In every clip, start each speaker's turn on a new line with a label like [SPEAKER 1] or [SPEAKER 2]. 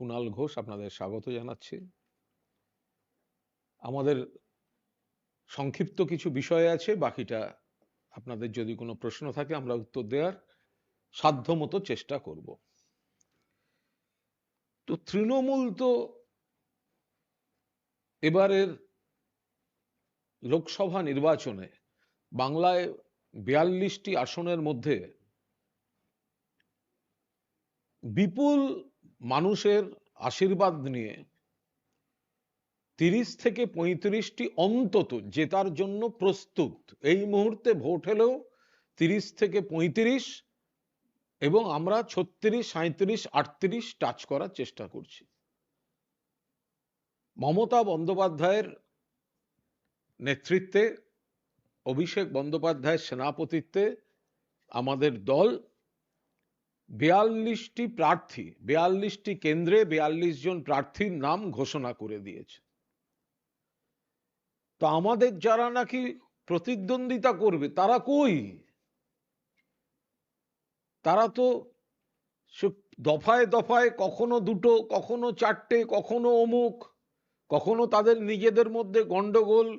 [SPEAKER 1] কুণাল ঘোষ আপনাদের স্বাগত জানাচ্ছি। আমাদের সংক্ষিপ্ত কিছু বিষয় আছে, বাকিটা আপনাদের যদি কোনো প্রশ্ন থাকে আমরা উত্তর দেওয়ার সাধ্যমতো চেষ্টা করব। তো তৃণমূল তো এবারের লোকসভা নির্বাচনে বাংলায় 42টি আসনের মধ্যে বিপুল মানুষের আশীর্বাদ নিয়ে 30 থেকে 35টি অন্তত জেতার জন্য প্রস্তুত। এই মুহূর্তে ভোট হলেও 30 থেকে 35 এবং আমরা 36, 37, 38 টাচ করার চেষ্টা করছি। মমতা বন্দ্যোপাধ্যায়ের নেতৃত্বে, অভিষেক বন্দ্যোপাধ্যায়ের সেনাপতিত্বে আমাদের দল 42টি প্রার্থী, 42টি কেন্দ্রে 42 জন প্রার্থীর নাম ঘোষণা করে দিয়েছে। তো আমাদের যারা নাকি প্রতিদ্বন্দ্বিতা করবে তারা কই? তারা তো দফায় দফায় কখনো দুটো, কখনো চারটে, কখনো অমুক, কখনো তাদের নিজেদের মধ্যে গন্ডগোল,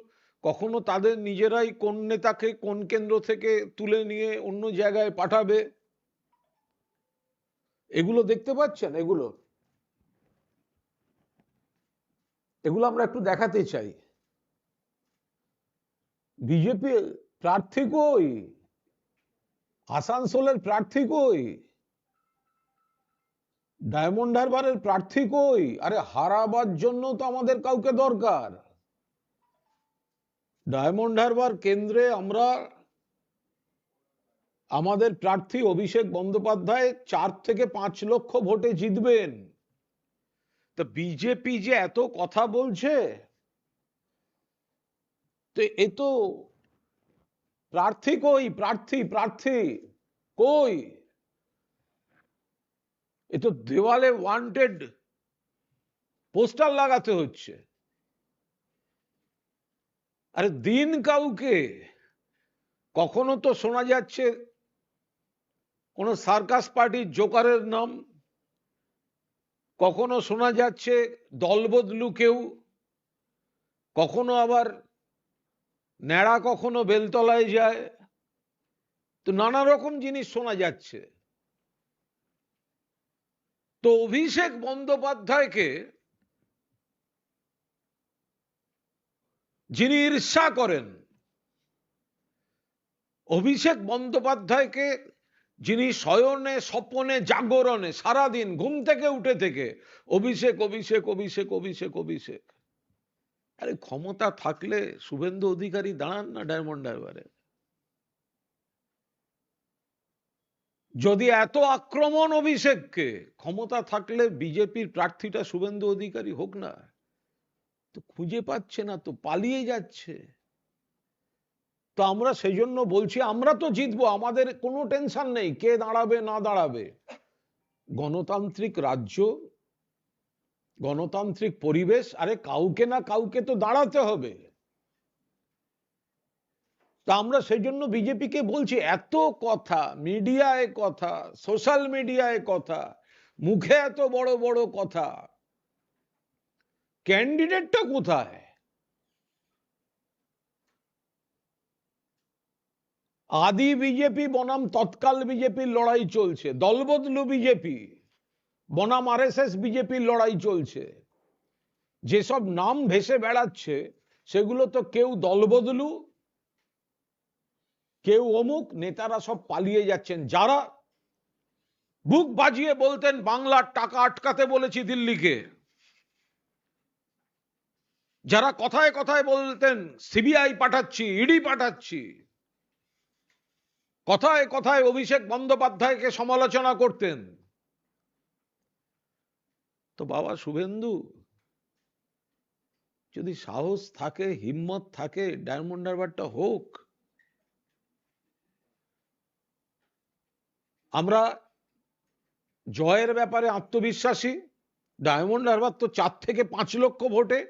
[SPEAKER 1] কখনো তাদের নিজেরাই কোন নেতাকে কোন কেন্দ্র থেকে তুলে নিয়ে অন্য জায়গায় পাঠাবে। এগুলো দেখতে পাচ্ছেন? এগুলো আমরা একটু দেখাতে চাই। বিজেপি প্রার্থী কই? আসানসোলের প্রার্থী কই? ডায়মন্ড হারবারের প্রার্থী কই? আরে হারাবার জন্য তো আমাদের কাউকে দরকার। ডায়মন্ড হারবার কেন্দ্রে আমরা আমাদের প্রার্থী অভিষেক বন্দ্যোপাধ্যায় 4 থেকে 5 লক্ষ ভোটে জিতবেন। তো বিজেপি যে এত কথা বলছে, তো এ তো প্রার্থী কই? প্রার্থী প্রার্থী কই? এ তো দেওয়ালে ওয়ান্টেড পোস্টার লাগাতে হচ্ছে। আরে দিন কাউকে। কখনো তো শোনা যাচ্ছে কোন সার্কাস পার্টির জোকারের নাম, কখনো শোনা যাচ্ছে দলবদলু কেউ, কখনো আবার ন্যাড়া, কখনো বেলতলায় যায়। তো নানা রকম জিনিস শোনা যাচ্ছে। তো অভিষেক বন্দ্যোপাধ্যায়কে যিনি ঈর্ষা করেন, অভিষেক বন্দ্যোপাধ্যায়কে যিনি শয়নে স্বপনে জাগরণে সারাদিন ঘুম থেকে উঠে থেকে অভিষেক অভিষেক অভিষেক অভিষেক অভিষেক, আরে ক্ষমতা থাকলে শুভেন্দু অধিকারী দাঁড়ান না ডায়মন্ড হারবারে। যদি এত আক্রমণ অভিষেককে, ক্ষমতা থাকলে বিজেপির প্রার্থীটা শুভেন্দু অধিকারী হোক না। তো খুঁজে পাচ্ছে না, তো পালিয়ে যাচ্ছে। তো আমরা সেই জন্য বলছি আমরা তো জিতবো, আমাদের কোনো টেনশন নেই কে দাঁড়াবে না দাঁড়াবে। গণতান্ত্রিক রাজ্য, গণতান্ত্রিক পরিবেশ, আরে কাউকে না কাউকে তো দাঁড়াতে হবে। তা আমরা সেই জন্য বিজেপিকে বলছি, এত কথা মিডিয়ায়, কথা সোশ্যাল মিডিয়ায়, কথা মুখে এত বড় বড় কথা, ক্যান্ডিডেটটা কোথায়? আদি বিজেপি বনাম তৎকাল বিজেপির লড়াই চলছে, দলবদলু বিজেপি বনাম আরএসএস বিজেপির লড়াই চলছে। যেসব নাম ভেসে বেড়াচ্ছে সেগুলো তো কেউ দলবদলু, কেউ অমুক, নেতারা সব পালিয়ে যাচ্ছেন। যারা বুক বাজিয়ে বলতেন বাংলার টাকা আটকাতে বলেছি দিল্লিকে, যারা কথায় কথায় বলতেন সিবিআই পাঠাচ্ছি, ইডি পাঠাচ্ছি, কথায় কথায় অভিষেক বন্দ্যোপাধ্যায়কে সমালোচনা করতেন, তো বাবা শুভেন্দু যদি সাহস থাকে, হিম্মত থাকে, ডায়মন্ড হারবারটা হোক। আমরা জয়ের ব্যাপারে আত্মবিশ্বাসী। ডায়মন্ড হারবার তো 4 থেকে 5 লক্ষ ভোটে,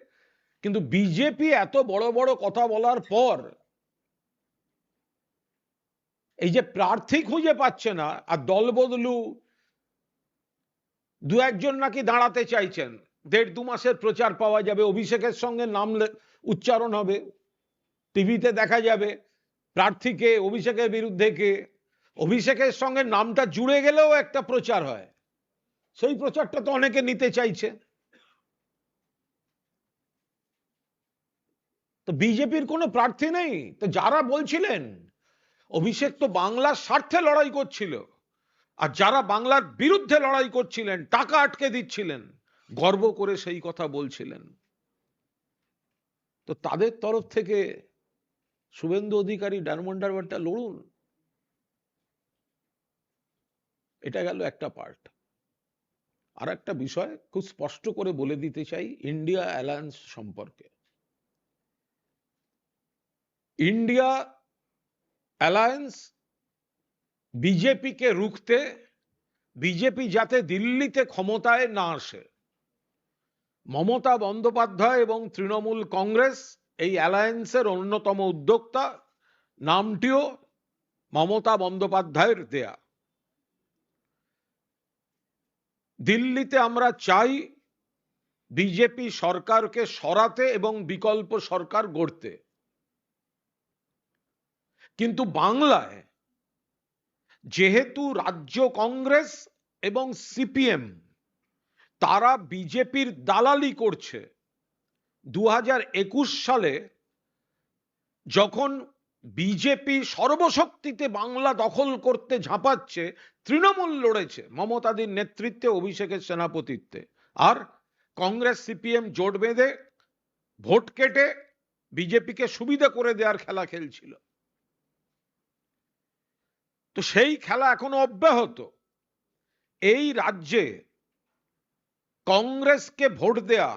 [SPEAKER 1] কিন্তু বিজেপি এত বড় বড় কথা বলার পর এই যে প্রার্থী খুঁজে পাচ্ছে না, আর দলবদলু দু একজন নাকি দাঁড়াতে চাইছেন, 1.5-2 মাসের প্রচার পাওয়া যাবে, অভিষেকের সঙ্গে নাম উচ্চারণ হবে, টিভিতে দেখা যাবে প্রার্থীকে, অভিষেকের বিরুদ্ধে কে, অভিষেকের সঙ্গে নামটা জুড়ে গেলেও একটা প্রচার হয়, সেই প্রচারটা তো অনেকে নিতে চাইছে। তো বিজেপির কোনো প্রার্থী নেই তো? যারা বলছিলেন অভিষেক তো বাংলার স্বার্থে লড়াই করছিল, আর যারা বাংলার বিরুদ্ধে লড়াই করছিলেন, টাকা আটকে দিচ্ছিলেন, গর্ব করে সেই কথা বলছিলেন, তো তাদের তরফ থেকে শুভেন্দু অধিকারী ডায়মন্ড হারবারটা লড়ুন। এটা গেল একটা পার্ট। আর একটা বিষয় খুব স্পষ্ট করে বলে দিতে চাই ইন্ডিয়া অ্যালায়েন্স সম্পর্কে। ইন্ডিয়া অ্যালায়েন্স বিজেপিকে রুখতে, বিজেপি যাতে দিল্লিতে ক্ষমতায় না আসে, মমতা বন্দ্যোপাধ্যায় এবং তৃণমূল কংগ্রেস এই অ্যালায়েন্সের অন্যতম উদ্যোক্তা, নামটিও মমতা বন্দ্যোপাধ্যায়ের দেয়া। দিল্লিতে আমরা চাই বিজেপি সরকারকে সরাতে এবং বিকল্প সরকার গড়তে, কিন্তু বাংলায় যেহেতু রাজ্য কংগ্রেস এবং সিপিএম তারা বিজেপির দালালি করছে, 2021 সালে যখন বিজেপি সর্বশক্তিতে বাংলা দখল করতে ঝাঁপাচ্ছে, তৃণমূল লড়েছে মমতাদির নেতৃত্বে, অভিষেকের সেনাপতিত্বে, আর কংগ্রেস সিপিএম জোট বেঁধে ভোট কেটে বিজেপিকে সুবিধা করে দেওয়ার খেলা খেলছিল। তো সেই খেলা এখনো অব্যাহত। এই রাজ্যে কংগ্রেসকে ভোট দেয়া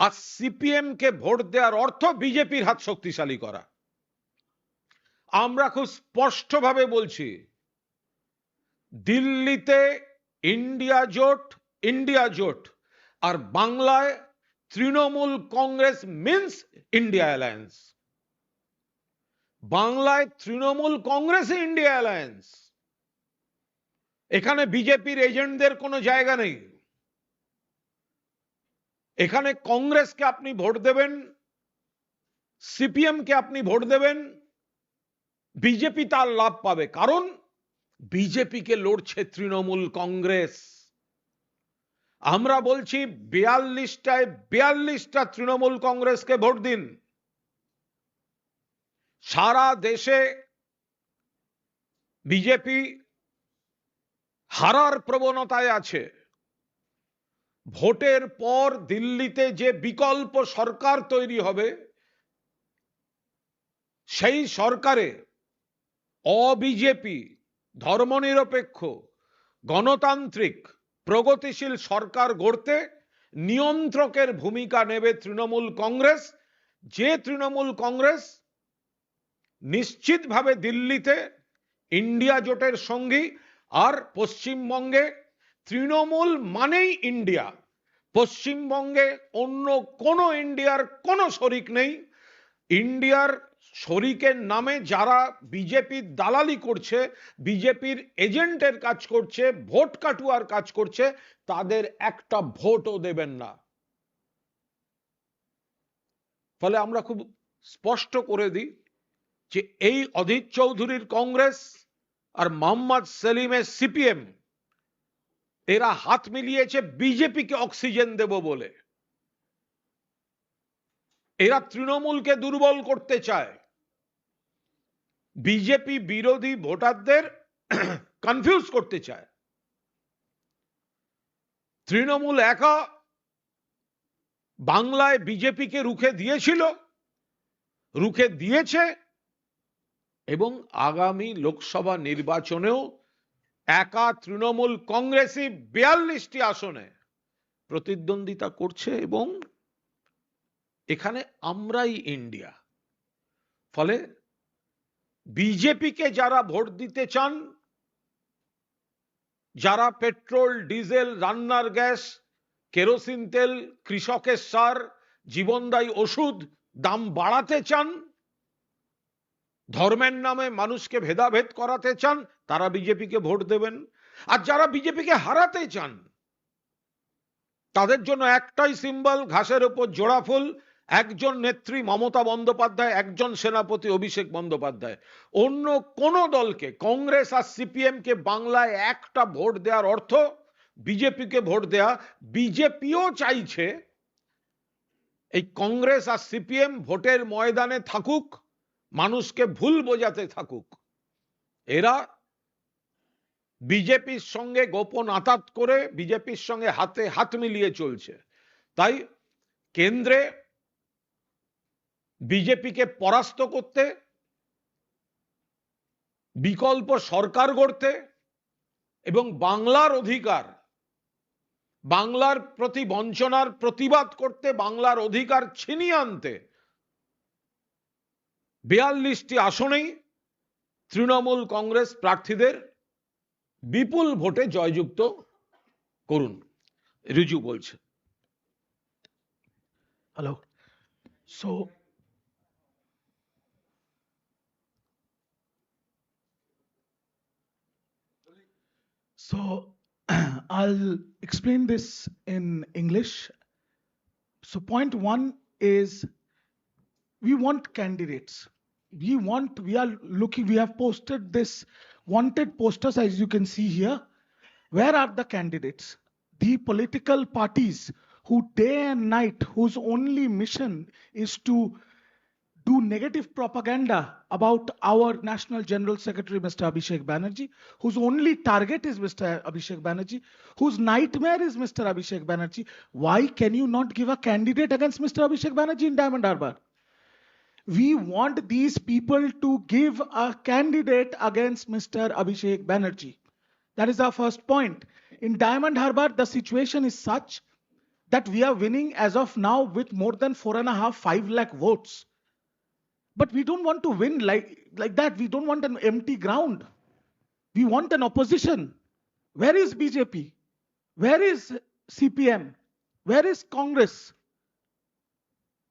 [SPEAKER 1] আর সিপিএম কে ভোট দেওয়ার অর্থ বিজেপির হাত শক্তিশালী করা। আমরা খুব স্পষ্টভাবে বলছি, দিল্লিতে ইন্ডিয়া জোট আর বাংলায় Trinamool Congress means India alliance. বাংলায় তৃণমূল কংগ্রেস ইন্ডিয়া অ্যালায়েন্স, এখানে বিজেপির এজেন্টদের কোনো জায়গা নেই। এখানে কংগ্রেসকে আপনি ভোট দেবেন, সিপিএম কে আপনি ভোট দেবেন, বিজেপি তার লাভ পাবে, কারণ বিজেপিকে লড়ছে তৃণমূল কংগ্রেস। আমরা বলছি 42টায় 42টা তৃণমূল কংগ্রেসকে ভোট দিন। সারা দেশে বিজেপি হারার প্রবণতায় আছে। ভোটের পর দিল্লিতে যে বিকল্প সরকার তৈরি হবে, সেই সরকারে অবিজেপি, ধর্মনিরপেক্ষ, গণতান্ত্রিক, প্রগতিশীল সরকার গড়তে নিয়ন্ত্রকের ভূমিকা নেবে তৃণমূল কংগ্রেস। যে তৃণমূল কংগ্রেস নিশ্চিতভাবে দিল্লিতে ইন্ডিয়া জোটের সঙ্গী, আর পশ্চিমবঙ্গে তৃণমূল মানেই ইন্ডিয়া, পশ্চিমবঙ্গে অন্য কোনো ইন্ডিয়ার কোনো শরিক নেই। ইন্ডিয়ার শরিকের নামে যারা বিজেপির দালালি করছে, বিজেপির এজেন্টের কাজ করছে, ভোট কাটুয়ার কাজ করছে, তাদের একটা ভোটও দেবেন না। ফলে আমরা খুব স্পষ্ট করে দিই যে এই অধীর চৌধুরীর কংগ্রেস আর মোহাম্মদ সেলিমের সিপিএম এরা হাত মিলিয়েছে বিজেপিকে অক্সিজেন দেব বলে। এরা তৃণমূলকে দুর্বল করতে চায়, বিজেপি বিরোধী ভোটারদের কনফিউজ করতে চায়। তৃণমূল একা বাংলায় বিজেপিকে রুখে দিয়েছিল, রুখে দিয়েছে, এবং আগামী লোকসভা নির্বাচনেও একা তৃণমূল কংগ্রেসই 42টি আসনে প্রতিদ্বন্দ্বিতা করছে, এবং এখানে আমরাই ইন্ডিয়া। ফলে বিজেপিকে যারা ভোট দিতে চান, যারা পেট্রোল, ডিজেল, রান্নার গ্যাস, কেরোসিন তেল, কৃষকের সার, জীবনদায়ী ওষুধ দাম বাড়াতে চান, ধর্মের নামে মানুষকে ভেদাভেদ করাতে চান, তারা বিজেপিকে ভোট দেবেন। আর যারা বিজেপিকে হারাতে চান, তাদের জন্য একটাই সিম্বল, ঘাসের উপর জোড়া ফুল, একজন নেত্রী মমতা বন্দ্যোপাধ্যায়, একজন সেনাপতি অভিষেক বন্দ্যোপাধ্যায়। অন্য কোন দলকে, কংগ্রেস আর সিপিএম কে বাংলায় একটা ভোট দেওয়ার অর্থ বিজেপিকে ভোট দেয়া। বিজেপিও চাইছে এই কংগ্রেস আর সিপিএম ভোটের ময়দানে থাকুক, মানুষকে ভুল বোঝাতে থাকুক। এরা বিজেপির সঙ্গে গোপন আঁতাত করে বিজেপির সঙ্গে হাতে হাত মিলিয়ে চলছে। তাই কেন্দ্রে বিজেপিকে পরাস্ত করতে, বিকল্প সরকার গড়তে এবং বাংলার অধিকার, বাংলার প্রতি বঞ্চনার প্রতিবাদ করতে, বাংলার অধিকার ছিনিয়ে আনতে 42টি আসনেই তৃণমূল কংগ্রেস প্রার্থীদের বিপুল ভোটে জয়যুক্ত করুন, রিজু বলছে।
[SPEAKER 2] Hello. So I'll explain this in English. So point one is we want candidates. We are looking, we have posted this wanted posters as you can see here. Where are the candidates? The political parties who day and night, whose only mission is to do negative propaganda about our National General Secretary, Mr. Abhishek Banerjee, whose only target is Mr. Abhishek Banerjee, whose nightmare is Mr. Abhishek Banerjee. Why can you not give a candidate against Mr. Abhishek Banerjee in Diamond Harbour? We want these people to give a candidate against Mr. Abhishek Banerjee. That is our first point. In Diamond Harbour, the situation is such that we are winning as of now with more than 4.5–5 lakh votes. But we don't want to win like that. We don't want an empty ground. We want an opposition. Where is BJP? Where is CPM? Where is Congress?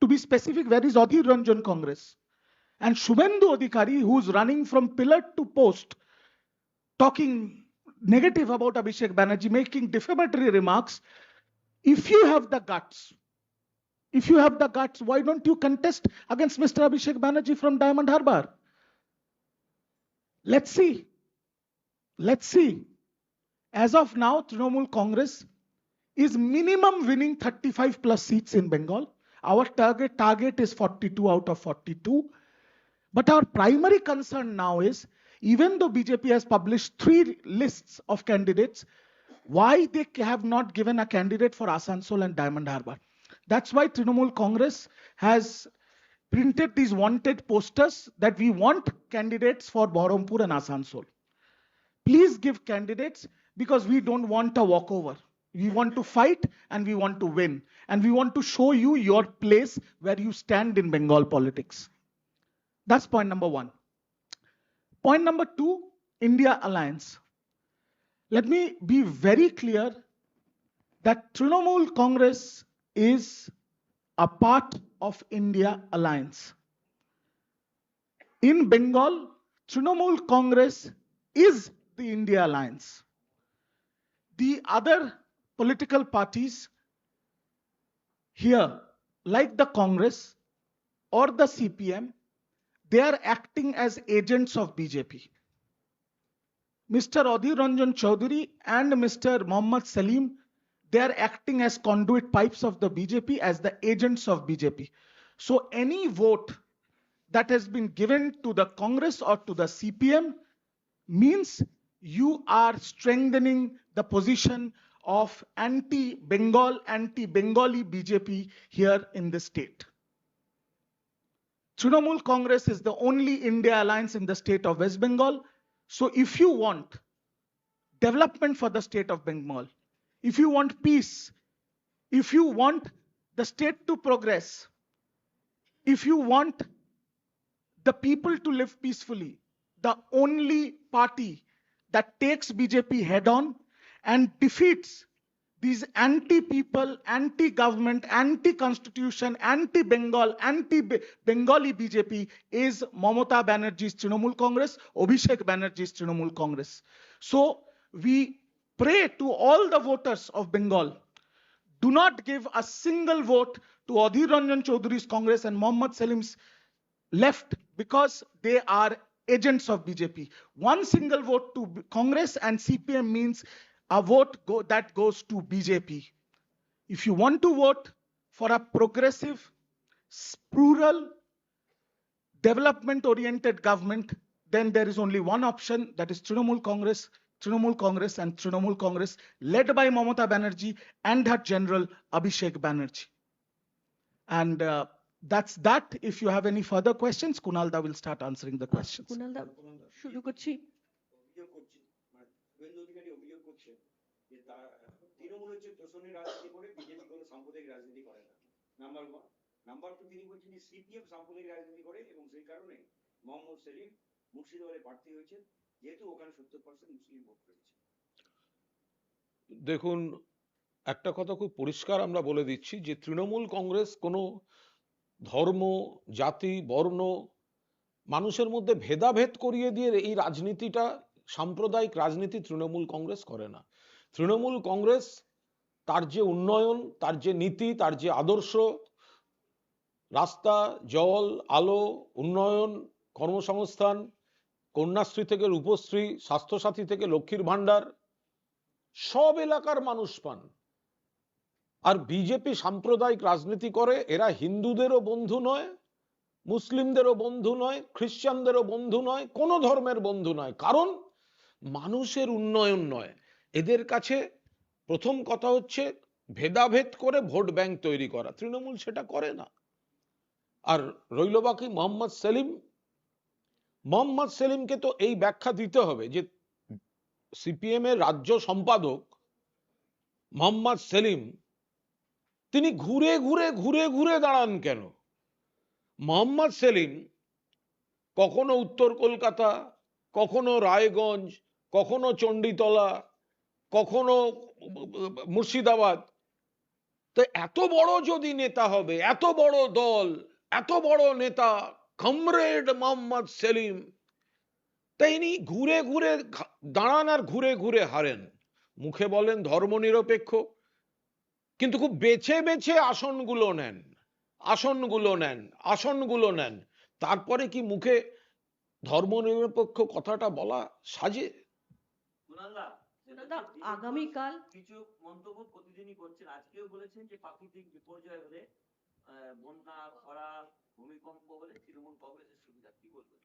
[SPEAKER 2] To be specific, where is Adhir Ranjan Congress? And Shubhendu Adhikari, who's running from pillar to post, talking negative about Abhishek Banerjee, making defamatory remarks. If you have the guts, why don't you contest against Mr. Abhishek Banerjee from Diamond Harbour? Let's see. As of now, Trinamool Congress is minimum winning 35 plus seats in Bengal. Our target is 42 out of 42. But our primary concern now is, even though BJP has published 3 lists of candidates, why they have not given a candidate for Asansol and Diamond Harbour? That's why Trinamool Congress has printed these wanted posters that we want candidates for Baharampur and Asansol. Please give candidates, because we don't want a walkover. We want to fight and we want to win. And we want to show you your place where you stand in Bengal politics. That's point number 1. Point number 2, India Alliance. Let me be very clear that Trinamool Congress is a part of India Alliance. In Bengal, Trinamool Congress is the India Alliance. The other political parties here, like the Congress or the CPM, they are acting as agents of BJP. Mr. Adhir Ranjan Chaudhary and Mr. Mohammad Salim, they are acting as conduit pipes of the BJP, as the agents of BJP. So any vote that has been given to the Congress or to the CPM means you are strengthening the position of anti-Bengali BJP here in the state. Trinamool Congress is the only India Alliance in the state of West Bengal. So if you want development for the state of Bengal, if you want peace, if you want the state to progress, if you want the people to live peacefully, the only party that takes BJP head on and defeats these anti-people, anti-government, anti-constitution, anti-Bengal, anti-Bengali BJP is Mamata Banerjee's Trinamool Congress, Abhishek Banerjee's Trinamool Congress. So we pray to all the voters of Bengal, do not give a single vote to Adhir Ranjan Chaudhary's Congress and Mohammad Salim's left because they are agents of BJP. One single vote to Congress and CPM means a vote that goes to BJP. If you want to vote for a progressive, plural, development-oriented government, then there is only one option, that is Trinamool Congress, and Trinamool Congress led by Mamata Banerjee and her general Abhishek Banerjee. And that's that. If you have any further questions, Kunal Da will start answering the questions.
[SPEAKER 3] Kunal দা শুরু করছি।
[SPEAKER 4] অভিযোগ করছি মানে শুভেন্দু অধিকারী অভিযোগ করছেন যে তারা তৃণমূল হচ্ছে তোষণের রাজনীতি করে, বিজেপি কোনো সাম্প্রদায়িক রাজনীতি করে না, নাম্বার ওয়ান। নাম্বার টু, তিনি বলছেন যে সিপিএম সাম্প্রদায়িক রাজনীতি করে এবং সেই কারণে মোহাম্মদ সেলিম মুর্শিদাবাদে প্রার্থী হয়েছে, যেহেতু ওখানে 70% মুসলিম ভোট রয়েছে।
[SPEAKER 1] দেখুন, একটা কথা খুব পরিষ্কার আমরা বলে দিচ্ছি যে তৃণমূল কংগ্রেস কোনো ধর্ম, জাতি, বর্ণ, মানুষের মধ্যে ভেদাভেদ করিয়ে দিয়ে এই রাজনীতিটা, সাম্প্রদায়িক রাজনীতি তৃণমূল কংগ্রেস করে না। তৃণমূল কংগ্রেস তার যে উন্নয়ন, তার যে নীতি, তার যে আদর্শ, রাস্তা, জল, আলো, উন্নয়ন, কর্মসংস্থান, কন্যাশ্রী থেকে রূপশ্রী, স্বাস্থ্যসাথী থেকে লক্ষ্মীর ভান্ডার, সব এলাকার মানুষ পান। আর বিজেপি সাম্প্রদায়িক রাজনীতি করে, এরা হিন্দুদেরও বন্ধু নয়, মুসলিমদেরও বন্ধু নয়, খ্রিস্টানদেরও বন্ধু নয়, কোনো ধর্মের বন্ধু নয়। কারণ মানুষের উন্নয়ন নয় এদের কাছে। প্রথম কথা হচ্ছে ভেদাভেদ করে ভোট ব্যাংক তৈরি করা, তৃণমূল সেটা করে না। আর রইল বাকি মোহাম্মদ সেলিম। মোহাম্মদ সেলিমকে তো এই ব্যাখ্যা দিতে হবে যে সিপিএম এর রাজ্য সম্পাদক মোহাম্মদ সেলিম, তিনি ঘুরে ঘুরে ঘুরে ঘুরে দাঁড়ান কেন? মোহাম্মদ সেলিম কখনো উত্তর কলকাতা, কখনো রায়গঞ্জ, কখনো চণ্ডীতলা, কখনো মুর্শিদাবাদ। তো এত বড় যদি নেতা হবে, এত বড় দল, এত বড় নেতা কমরেড মোহাম্মদ সেলিম, তাইনি ঘুরে ঘুরে দাঁড়ান আর ঘুরে ঘুরে হারেন। মুখে বলেন ধর্মনিরপেক্ষ, কিন্তু খুব বেছে বেছে আসনগুলো নেন, আসনগুলো নেন, আসনগুলো নেন। তারপরে কি মুখে ধর্মনিরপেক্ষ কথাটা বলা সাজে?
[SPEAKER 3] কুনাল দা, আগামীকাল
[SPEAKER 4] কিছু মন্তব্য প্রতিদিনই করছেন, আজকেও বলেছেন যে প্রাকৃতিক বিপর্যয় হলে, বন্যা, খরা, ভূমিকম্প হলে তৃণমূল কংগ্রেসের সুবিধা। কি বলবেন?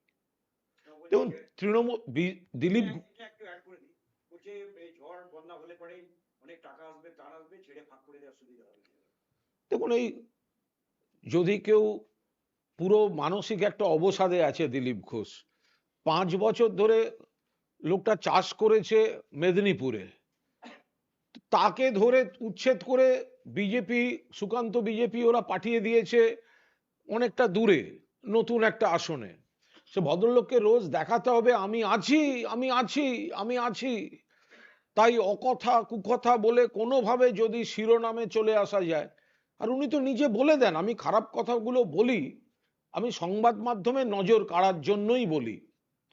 [SPEAKER 1] দেখুন, তৃণমূল দিলীপ
[SPEAKER 4] একটু অ্যাড করে দিই, বলছে এই ঝড় বন্যা হলে পরে অনেক টাকা আসবে, ত্রাণ আসবে, ছেড়ে ফাঁক করে দেওয়ার সুবিধা হবে।
[SPEAKER 1] দেখুন, এই যদি কেউ পুরো মানসিক একটা অবসাদে আছে, দিলীপ ঘোষ 5 বছর ধরে লোকটা চাষ করেছে মেদিনীপুরে, তাকে ধরে উচ্ছেদ করে বিজেপি, সুকান্ত বিজেপি ওরা পাঠিয়ে দিয়েছে অনেকটা দূরে নতুন একটা আসনে। সে ভদ্রলোককে রোজ দেখাতে হবে আমি আছি, আমি আছি, আমি আছি। তাই অকথা কুকথা বলে কোনোভাবে যদি শিরোনামে চলে আসা যায়। আর উনি তো নিজে বলে দেন, আমি খারাপ কথাগুলো বলি, আমি সংবাদ মাধ্যমে নজর কাড়ার জন্যই বলি,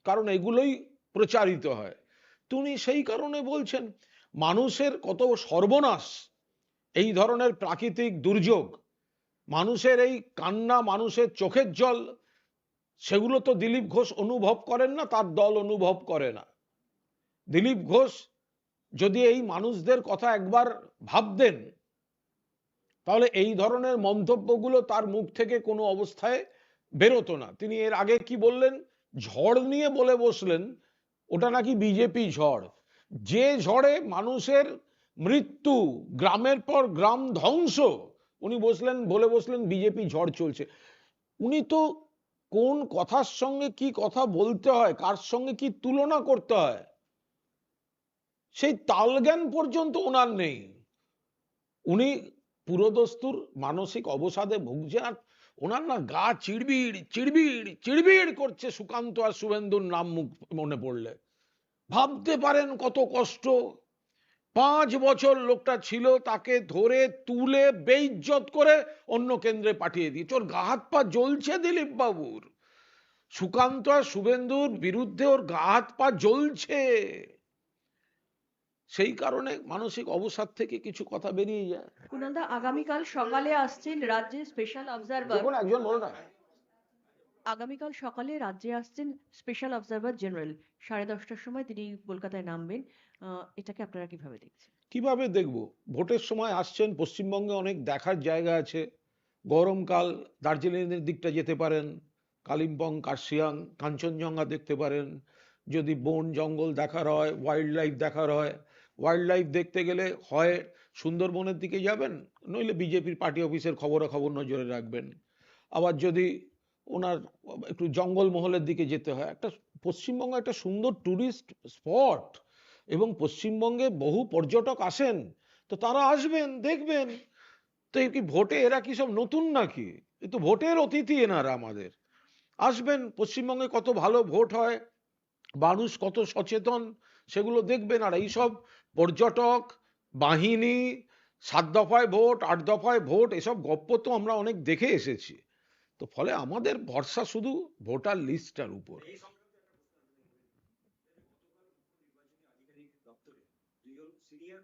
[SPEAKER 1] কারণ এগুলোই প্রচারিত হয়। তুমি সেই কারণে বলছেন মানুষের কত সর্বনাশ, এই ধরনের প্রাকৃতিক দুর্যোগ, মানুষের এই কান্না, মানুষের চোখের জল, সেগুলো তো দিলীপ ঘোষ অনুভব করেন না, তার দল অনুভব করে না। দিলীপ ঘোষ যদি এই মানুষদের কথা একবার ভাবতেন, তাহলে এই ধরনের মন্তব্যগুলো তার মুখ থেকে কোনো অবস্থায় বেরোতো না। তিনি এর আগে কি বললেন, ঝড় নিয়ে বলে বসলেন ওটা নাকি বিজেপি ঝড়। যে ঝড়ে মানুষের মৃত্যু, গ্রামের পর গ্রাম ধ্বংস, উনি বলে বসলেন বিজেপি ঝড় চলছে। উনি তো কোন কথার সঙ্গে কি কথা বলতে হয়, কার সঙ্গে কি তুলনা করতে হয়, সেই তালজ্ঞান পর্যন্ত ওনার নেই। উনি পুরোদস্তুর মানসিক অবসাদে ভুগছে। আর ওনার না গা চিড়বিড় চিড়বিড় চিড়বিড় করছে সুকান্ত আর শুভেন্দুর নাম মুখ মনে পড়লে। ভাবতে পারেন কত কষ্ট। 5 বছর লোকটা ছিল, তাকে ধরে তুলে বেইজ্জত করে অন্য কেন্দ্রে পাঠিয়ে দিয়েছে। ওর গা হাত পা জ্বলছে দিলীপ বাবুর। সুকান্ত আর শুভেন্দুর বিরুদ্ধে ওর গা হাত পা জ্বলছে। সেই কারণে মানসিক অবসাদ থেকে কিছু কথা বেরিয়ে যায়।
[SPEAKER 3] কুণালদা আগামীকাল সকালে আসছেন রাজ্যে স্পেশাল অবজারভার
[SPEAKER 1] দেখুন একজন বলো না,
[SPEAKER 3] আগামীকাল সকালে রাজ্যে আসছেন স্পেশাল অবজারভার জেনারেল 10:30টার সময় তিনি কলকাতায় নামবেন। এটাকে আপনারা কিভাবে দেখছেন?
[SPEAKER 1] কিভাবে দেখব? ভোটের সময় আসছেন, পশ্চিমবঙ্গে অনেক দেখার জায়গা আছে। গরমকাল দার্জিলিংয়ের দিকটা যেতে পারেন, কালিম্পং, কার্শিয়াং, কাঞ্চনজঙ্ঘা দেখতে পারেন। যদি বন জঙ্গল দেখার হয়, ওয়াইল্ড লাইফ দেখার হয়, ওয়াইল্ড লাইফ দেখতে গেলে হয় সুন্দরবনের দিকে যাবেন, নইলে বিজেপির পার্টি অফিসের খবরাখবর নজরে রাখবেন। আবার যদি ওনার একটু জঙ্গলমহলের দিকে যেতে হয়, একটা পশ্চিমবঙ্গ একটা সুন্দর ট্যুরিস্ট স্পট এবং পশ্চিমবঙ্গে বহু পর্যটক আসেন, তো তারা আসবেন দেখবেন। তো এই কি ভোটে এরা কি সব নতুন নাকি? এ তো ভোটের অতিথি এনারা আমাদের। আসবেন, পশ্চিমবঙ্গে কত ভালো ভোট হয়, মানুষ কত সচেতন সেগুলো দেখবেন। আর এইসব পর্যটক বাহিনী 7 দফায় ভোট, 8 দফায় ভোট, এসব গপ্প তো আমরা অনেক দেখে এসেছি। তো ফলে আমাদের ভরসা শুধু ভোটার লিস্টটার উপর।
[SPEAKER 4] এই সংক্রান্ত একটা প্রশ্ন আছে। নির্বাচনী আধিকারিক দপ্তরে 2 জন সিনিয়র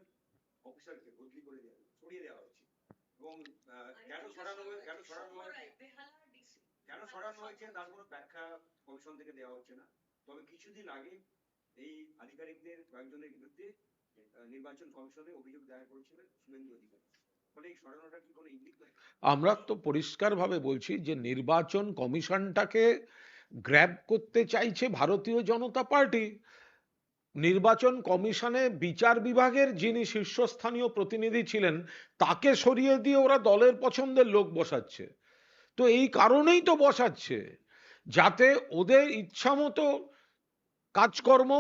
[SPEAKER 4] অফিসারকে বদলি করে সরিয়ে দেওয়া হয়েছে এবং কেন সরানো হয়েছে তার কোনো ব্যাখ্যা কমিশন থেকে দেওয়া হচ্ছে না। তবে কিছুদিন আগে এই আধিকারিকদের কয়েকজনের বিরুদ্ধে নির্বাচন কমিশনে অভিযোগ দায়ের করেছিলেন শুভেন্দু অধিকারী। ফলে এই সরানোটা কি কোনো ইঙ্গিত নয়?
[SPEAKER 1] আমরা তো পরিষ্কারভাবে বলছি যে নির্বাচন কমিশনটাকে গ্র্যাব করতে চাইছে ভারতীয় জনতা পার্টি। নির্বাচন কমিশনে বিচার বিভাগের যিনি শীর্ষস্থানীয় প্রতিনিধি ছিলেন তাকে সরিয়ে দিয়ে ওরা দলের পছন্দের লোক বসাচ্ছে। তো এই কারণেই তো বসাচ্ছে, যাতে ওদের ইচ্ছামতো কাজকর্ম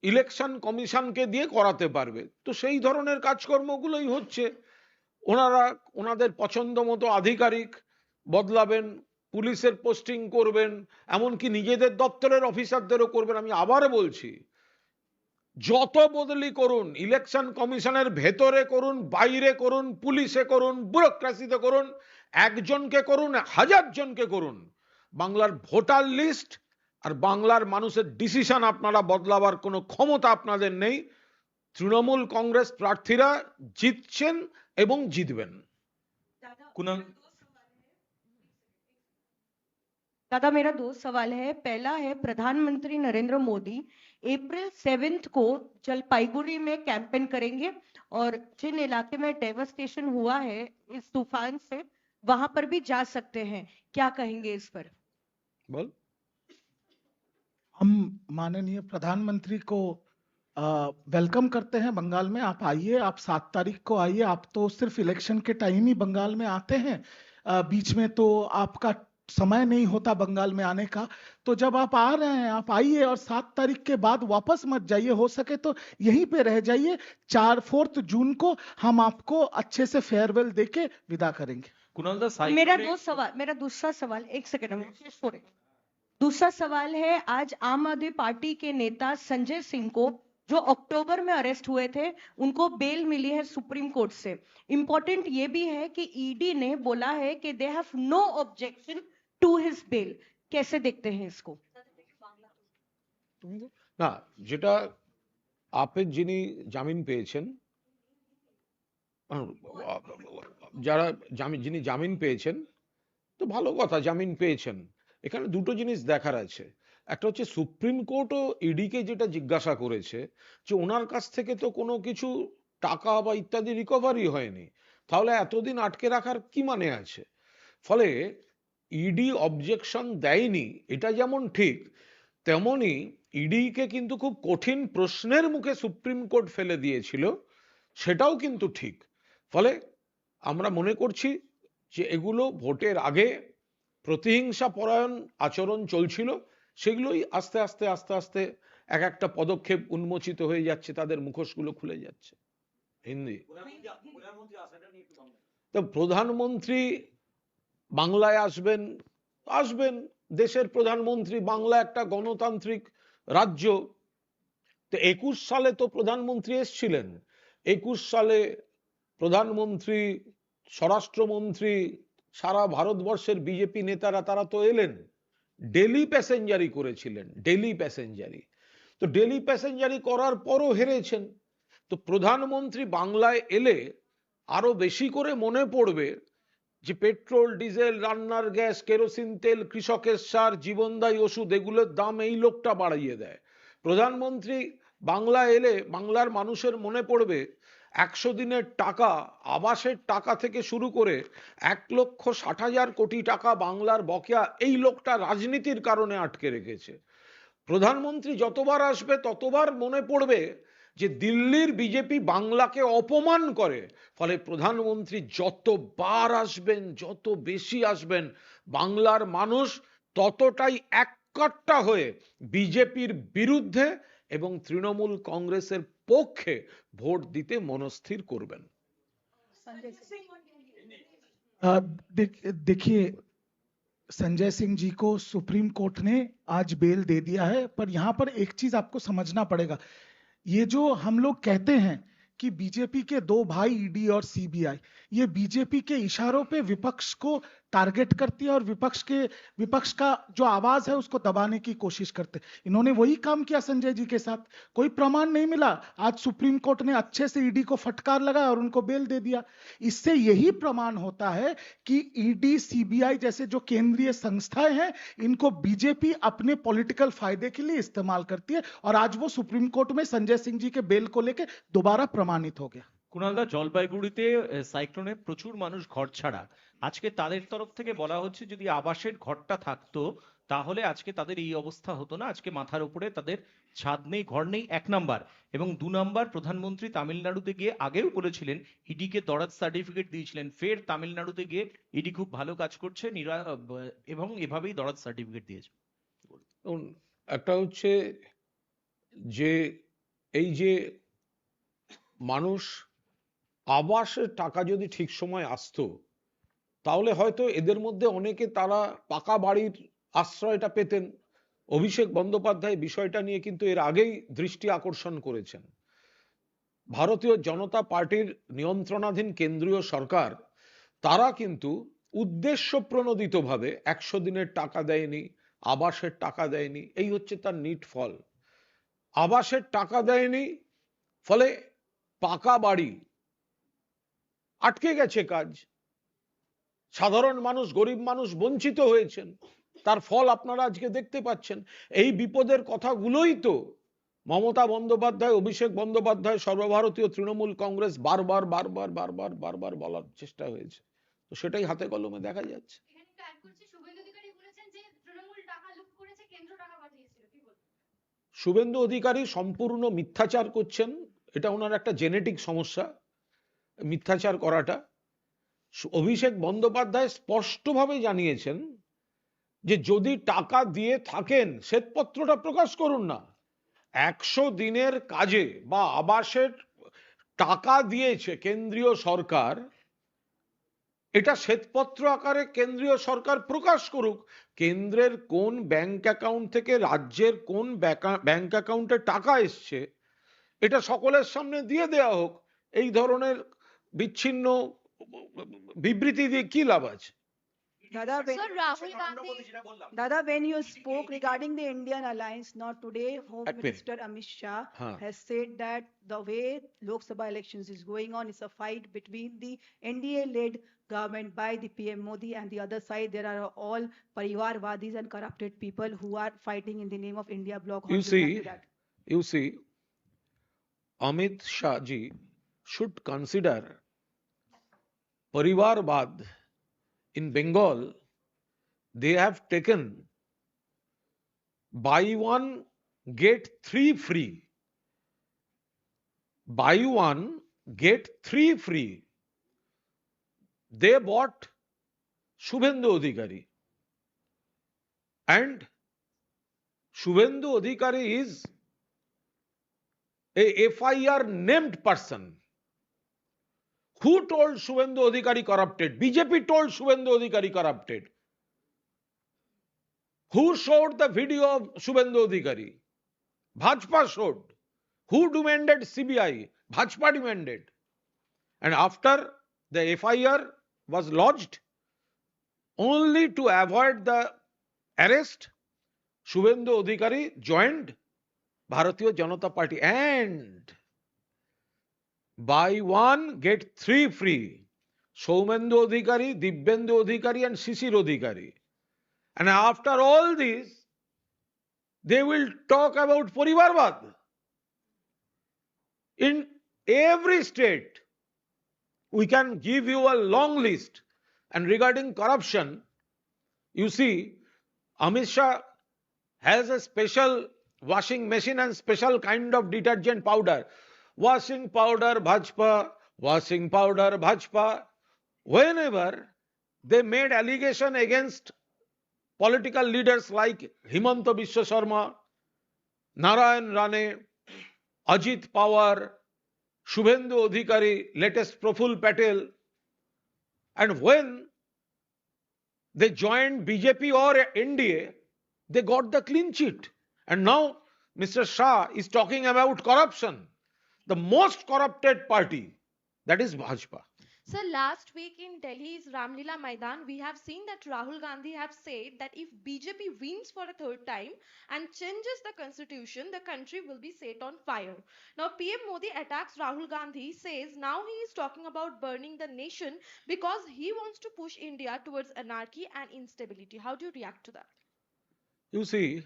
[SPEAKER 1] ইলেকশন কমিশনকে দিয়ে করাতে পারবে। তো সেই ধরনের কাজকর্মগুলোই হচ্ছে। ওনারা ওনাদের পছন্দ মতো আধিকারিক বদলাবেন, পুলিশের পোস্টিং করবেন, এমনকি নিজেদের দপ্তরের অফিসারদেরও করবেন। আমি আবার বলছি, যত বদলি করুন, ইলেকশন কমিশনের ভেতরে করুন, বাইরে করুন, পুলিশে করুন, ব্যুরোক্রেসিতে করুন, একজনকে করুন, 1000 জনকে করুন, বাংলার ভোটার লিস্ট আর বাংলার মানুষের ডিসিশন আপনারা বদলাবার কোনো ক্ষমতা আপনাদের নেই। তৃণমূল কংগ্রেস প্রার্থীরা জিতছেন এবং জিতবেন।
[SPEAKER 5] कुणाल
[SPEAKER 3] दादा मेरा दो सवाल है। पहला है प्रधानमंत्री नरेंद्र मोदी अप्रैल 7 को जलपाईगुड़ी में कैंपेन करेंगे और जिन इलाके में डेवास्टेशन हुआ है इस तूफान से वहां पर भी जा सकते हैं, क्या कहेंगे इस पर?
[SPEAKER 1] बोल।
[SPEAKER 2] हम माननीय प्रधानमंत्री को वेलकम करते हैं बंगाल में। आप आइए, आप 7 तारीख को आइए। आप तो सिर्फ इलेक्शन के टाइम ही बंगाल में आते हैं, बीच में तो आपका समय नहीं होता बंगाल में आने का। तो जब आप आ रहे हैं आप आइए और 7 तारीख के बाद वापस मत जाइए, हो सके तो यहीं पे रह जाइए। 4 जून को हम आपको अच्छे से फेयरवेल देके विदा करेंगे।
[SPEAKER 5] कुणाल दा
[SPEAKER 3] मेरा दूसरा सवाल, एक सेकंड में शेष हो रहे। दूसरा सवाल है, आज आम आदमी पार्टी के नेता संजय सिंह को जो अक्टूबर में अरेस्ट हुए थे उनको बेल मिली है सुप्रीम कोर्ट से। इंपॉर्टेंट ये भी है कि ईडी ने बोला है कि they have no objection to his bail. कैसे देखते हैं इसको?
[SPEAKER 1] না, যেটা আপের যিনি জামিন পেয়েছেন, যারা যিনি জামিন পেয়েছেন, তো ভালো কথা, জামিন পেয়েছেন। এখানে দুটো জিনিস দেখার আছে। একটা হচ্ছে সুপ্রিম কোর্টও ইডিকে যেটা জিজ্ঞাসা করেছে যে ওনার কাছ থেকে তো কোনো কিছু টাকা বা ইত্যাদি রিকভারি হয়নি, তাহলে এতদিন আটকে রাখার কি মানে আছে? ফলে ইডি অবজেকশন দেয়নি এটা যেমন ঠিক, তেমনি ইডিকে কিন্তু খুব কঠিন প্রশ্নের মুখে সুপ্রিম কোর্ট ফেলে দিয়েছিল, সেটাও কিন্তু ঠিক। ফলে আমরা মনে করছি যে এগুলো ভোটের আগে প্রতিহিংসা পরায়ণ আচরণ চলছিল, সেগুলোই আস্তে আস্তে আস্তে আস্তে এক একটা পদক্ষেপ উন্মোচিত হয়ে যাচ্ছে, তাদের মুখোশগুলো খুলে যাচ্ছে। হিন্দি
[SPEAKER 4] প্রধানমন্ত্রী আসাটা নিয়ে একটু বাংলা।
[SPEAKER 1] তো প্রধানমন্ত্রী বাংলায় আসবেন, আসবেন, দেশের প্রধানমন্ত্রী, বাংলা একটা গণতান্ত্রিক রাজ্য। তো 21 সালে তো প্রধানমন্ত্রী এসছিলেন, 21 সালে প্রধানমন্ত্রী, স্বরাষ্ট্রমন্ত্রী, সারা ভারতবর্ষের বিজেপি নেতারা তারা তো এলেন, ডেলি প্যাসেঞ্জারি করেছিলেন, ডেলি প্যাসেঞ্জারি। তো ডেলি প্যাসেঞ্জারি করার পরও হেরেছেন। তো প্রধানমন্ত্রী বাংলায় এলে আরো বেশি করে মনে পড়বে যে পেট্রোল ডিজেল রান্নার গ্যাস কেরোসিন তেল কৃষকের সার জীবনদায়ী ওষুধ এগুলোর দাম এই লোকটা বাড়িয়ে দেয়। প্রধানমন্ত্রী বাংলা এলে বাংলার মানুষের মনে পড়বে 100 দিনের টাকা আবাসের টাকা থেকে শুরু করে 1,60,000 কোটি টাকা বাংলার বকেয়া এই লোকটা রাজনীতির কারণে আটকে রেখেছে। প্রধানমন্ত্রী যতবার আসবে ততবার মনে পড়বে যে দিল্লির বিজেপি বাংলাকে অপমান করে, ফলে প্রধানমন্ত্রী যতবার আসবেন যত বেশি আসবেন বাংলার মানুষ ততটাই এককাট্টা হয়ে বিজেপির বিরুদ্ধে এবং তৃণমূল কংগ্রেসের পক্ষে ভোট দিতে মনস্থির করবেন।
[SPEAKER 2] देखिए, संजय सिंह जी को सुप्रीम कोर्ट ने आज बेल दे दिया है, पर यहां पर एक चीज आपको समझना पड़ेगा। ये जो हम लोग कहते हैं कि बीजेपी के दो भाई ईडी और सीबीआई, ये बीजेपी के इशारों पे विपक्ष को टारगेट करती है और विपक्ष का जो आवाज है उसको दबाने की कोशिश करते हैं। इन्होंने वही काम किया संजय जी के साथ। कोई प्रमाण नहीं मिला, आज सुप्रीम कोर्ट ने अच्छे से ईडी को फटकार लगाया और उनको बेल दे दिया। इससे यही प्रमाण होता है कि ईडी सीबीआई जैसे जो केंद्रीय संस्थाएं हैं इनको बीजेपी अपने पॉलिटिकल फायदे के लिए इस्तेमाल करती है, और आज वो सुप्रीम कोर्ट में संजय सिंह जी के बेल को लेकर दोबारा प्रमाणित हो गया।
[SPEAKER 5] কুণালদা, জলপাইগুড়িতে সাইক্লোনে প্রচুর মানুষ ঘর ছাড়া। আজকে তাদের তরফ থেকে বলা হচ্ছে যদি আবাসের ঘরটা থাকতো তাহলে আজকে তাদের এই অবস্থা হতো না। আজকে মাথার উপরে তাদের ছাদ নেই, ঘর নেই, 1 নাম্বার। এবং 2 নাম্বার, প্রধানমন্ত্রী তামিলনাড়ুতে গিয়ে আগেও বলেছিলেন, ইডি কে দরাদ সার্টিফিকেট দিয়েছিলেন, ফের তামিলনাড়ুতে গিয়ে ইডি খুব ভালো কাজ করছে এবং এভাবেই দরাদ সার্টিফিকেট দিয়েছে।
[SPEAKER 1] একটা হচ্ছে যে এই যে মানুষ আবাসের টাকা যদি ঠিক সময় আসতো তাহলে হয়তো এদের মধ্যে অনেকে তারা পাকা বাড়ির আশ্রয়টা পেতেন। অভিষেক বন্দ্যোপাধ্যায় বিষয়টা নিয়ে কিন্তু এর আগেই দৃষ্টি আকর্ষণ করেছেন। ভারতীয় জনতা পার্টির নিয়ন্ত্রণাধীন কেন্দ্রীয় সরকার তারা কিন্তু উদ্দেশ্য প্রণোদিতভাবে 100 দিনের টাকা দেয়নি, আবাসের টাকা দেয়নি, এই হচ্ছে তার নিট ফল। আবাসের টাকা দেয়নি ফলে পাকা বাড়ি আটকে গেছে কাজ, সাধারণ মানুষ গরিব মানুষ বঞ্চিত হয়েছেন, তার ফল আপনারা আজকে দেখতে পাচ্ছেন। এই বিপদের কথাগুলোই তো মমতা বন্দ্যোপাধ্যায় অভিষেক বন্দ্যোপাধ্যায় সর্বভারতীয় তৃণমূল কংগ্রেস বারবার বারবার বারবার বারবার বলার চেষ্টা হয়েছে, তো সেটাই হাতে কলমে দেখা যাচ্ছে। শুভেন্দু অধিকারী সম্পূর্ণ মিথ্যাচার করছেন, এটা ওনার একটা জেনেটিক সমস্যা মিথ্যাচার করাটা। অভিষেক বন্দ্যোপাধ্যায় স্পষ্টভাবে জানিয়েছেন যে যদি টাকা দিয়ে থাকেন শ্বেতপত্রটা প্রকাশ করুন না। 100 দিনের কাজে বা আবাসের টাকা দিয়েছে কেন্দ্রীয় সরকার, এটা শ্বেতপত্র আকারে কেন্দ্রীয় সরকার প্রকাশ করুক। কেন্দ্রের কোন ব্যাংক অ্যাকাউন্ট থেকে রাজ্যের কোন ব্যাংক অ্যাকাউন্টে টাকা এসছে এটা সকলের সামনে দিয়ে দেওয়া হোক। এই ধরনের বিচ্ছিন্ন বিবৃতি দিয়ে কি লাভ আছে?
[SPEAKER 6] Dada, when you spoke regarding the Indian alliance, not today, Home Minister Amit Shah has said that the way Lok Sabha elections is going on is a fight between the NDA-led government by the PM Modi, and the other side there are all Parivarwadis and corrupted people who are fighting in the name of India bloc.
[SPEAKER 1] You see, Amit Shah ji should consider Parivarwad. In Bengal, they have taken buy one, get 3 free. Buy one, get 3 free. They bought Shubhendu Adhikari. And Shubhendu Adhikari is a FIR named person. Who told Shubhendu Adhikari corrupted? BJP told Shubhendu Adhikari corrupted. Who showed the video of Shubhendu Adhikari? Bhajpa showed. Who demanded CBI? Bhajpa demanded. And after the FIR was lodged, only to avoid the arrest, Shubhendu Adhikari joined Bharatiya Janata Party. And Buy one, get three free. Soumendu Adhikari, Dibyendu Adhikari and Sisir Adhikari. And after all this, they will talk about Parivarvad. In every state, we can give you a long list. And regarding corruption, you see, Amit Shah has a special washing machine and special kind of detergent powder. Washing powder Bhajpa, washing powder Bhajpa. Whenever they made allegation against political leaders like Himanta Biswa Sharma, Narayan Rane, Ajit Pawar, Shubhendu Adhikari, latest Praful Patel, and when they joined BJP or NDA, they got the clean sheet. And now Mr. Shah is talking about corruption. The most corrupted party, that is Bhajpa.
[SPEAKER 7] Sir, last week in Delhi's Ramlila Maidan, we have seen that Rahul Gandhi have said that if BJP wins for a third time and changes the constitution, the country will be set on fire. Now, PM Modi attacks Rahul Gandhi, says now he is talking about burning the nation because he wants to push India towards anarchy and instability. How do you react to that?
[SPEAKER 1] You see,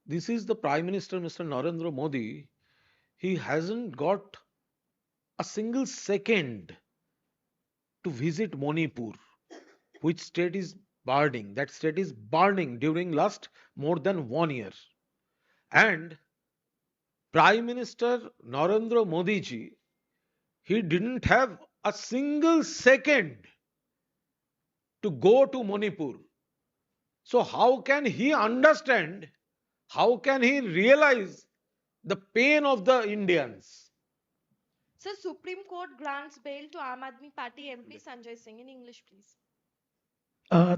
[SPEAKER 1] this is the Prime Minister, Mr. Narendra Modi. He hasn't got a single second to visit Manipur, which state is burning. That state is burning during last more than 1 year. And Prime Minister Narendra Modi ji, he didn't have a single second to go to Manipur. So how can he understand, how can he realize the pain of the Indians?
[SPEAKER 7] Sir, Supreme Court grants bail to Aam Aadmi Party MP Sanjay Singh. In English, please.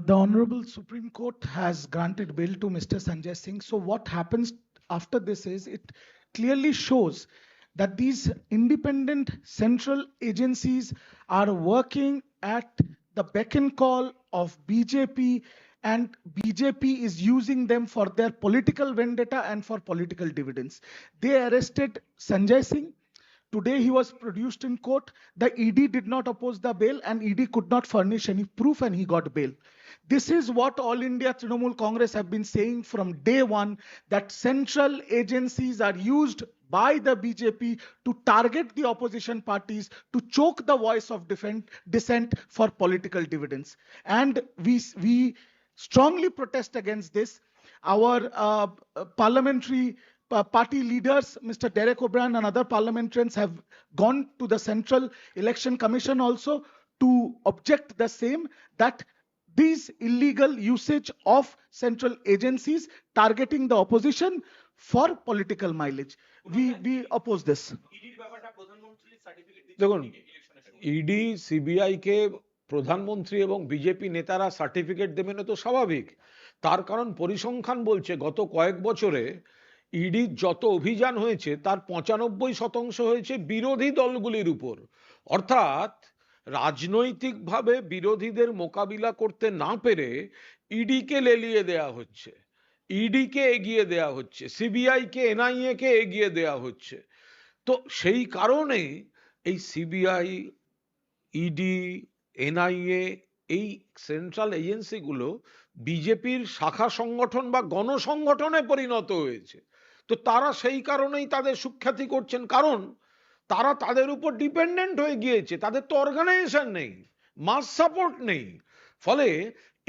[SPEAKER 2] The Honorable Supreme Court has granted bail to Mr. Sanjay Singh. So what happens after this is it clearly shows that these independent central agencies are working at the beck and call of BJP, and BJP is using them for their political vendetta and for political dividends. They arrested Sanjay Singh. Today he was produced in court. The ED did not oppose the bail and ED could not furnish any proof and he got bail. This is what All India Trinamool Congress have been saying from day one, that central agencies are used by the BJP to target the opposition parties, to choke the voice of dissent for political dividends. And we strongly protest against this. Our parliamentary party leaders, Mr. Derek O'Brien and other parliamentarians have gone to the Central Election Commission also to object the same, that these illegal usage of central agencies targeting the opposition for political mileage. We oppose this.
[SPEAKER 1] দেখুন ED CBI কে প্রধানমন্ত্রী এবং BJP নেতারা certificate দেবেন তো স্বাভাবিক। তার কারণ পরিসংখ্যান বলছে গত কয়েক বছরে ইডির যত অভিযান হয়েছে তার 95% হয়েছে বিরোধী দলগুলির উপর। অর্থাৎ রাজনৈতিকভাবে বিরোধীদের মোকাবিলা করতে না পেরে ইডিকে লেলিয়ে দেয়া হচ্ছে, ইডিকে এগিয়ে দেয়া হচ্ছে, সিবিআই কে এনআইএ কে এগিয়ে দেয়া হচ্ছে। তো সেই কারণে এই সিবিআই, ইডি, এনআইএ, এই সেন্ট্রাল এজেন্সিগুলো বিজেপির শাখা সংগঠন বা গণসংগঠনে পরিণত হয়েছে। তো তারা সেই কারণেই তাদের সুখ্যাতি করছেন, কারণ তারা তাদের উপর ডিপেন্ডেন্ট হয়ে গিয়েছে। তাদের তো অর্গানাইজেশন নেই, মাস সাপোর্ট নেই। ফলে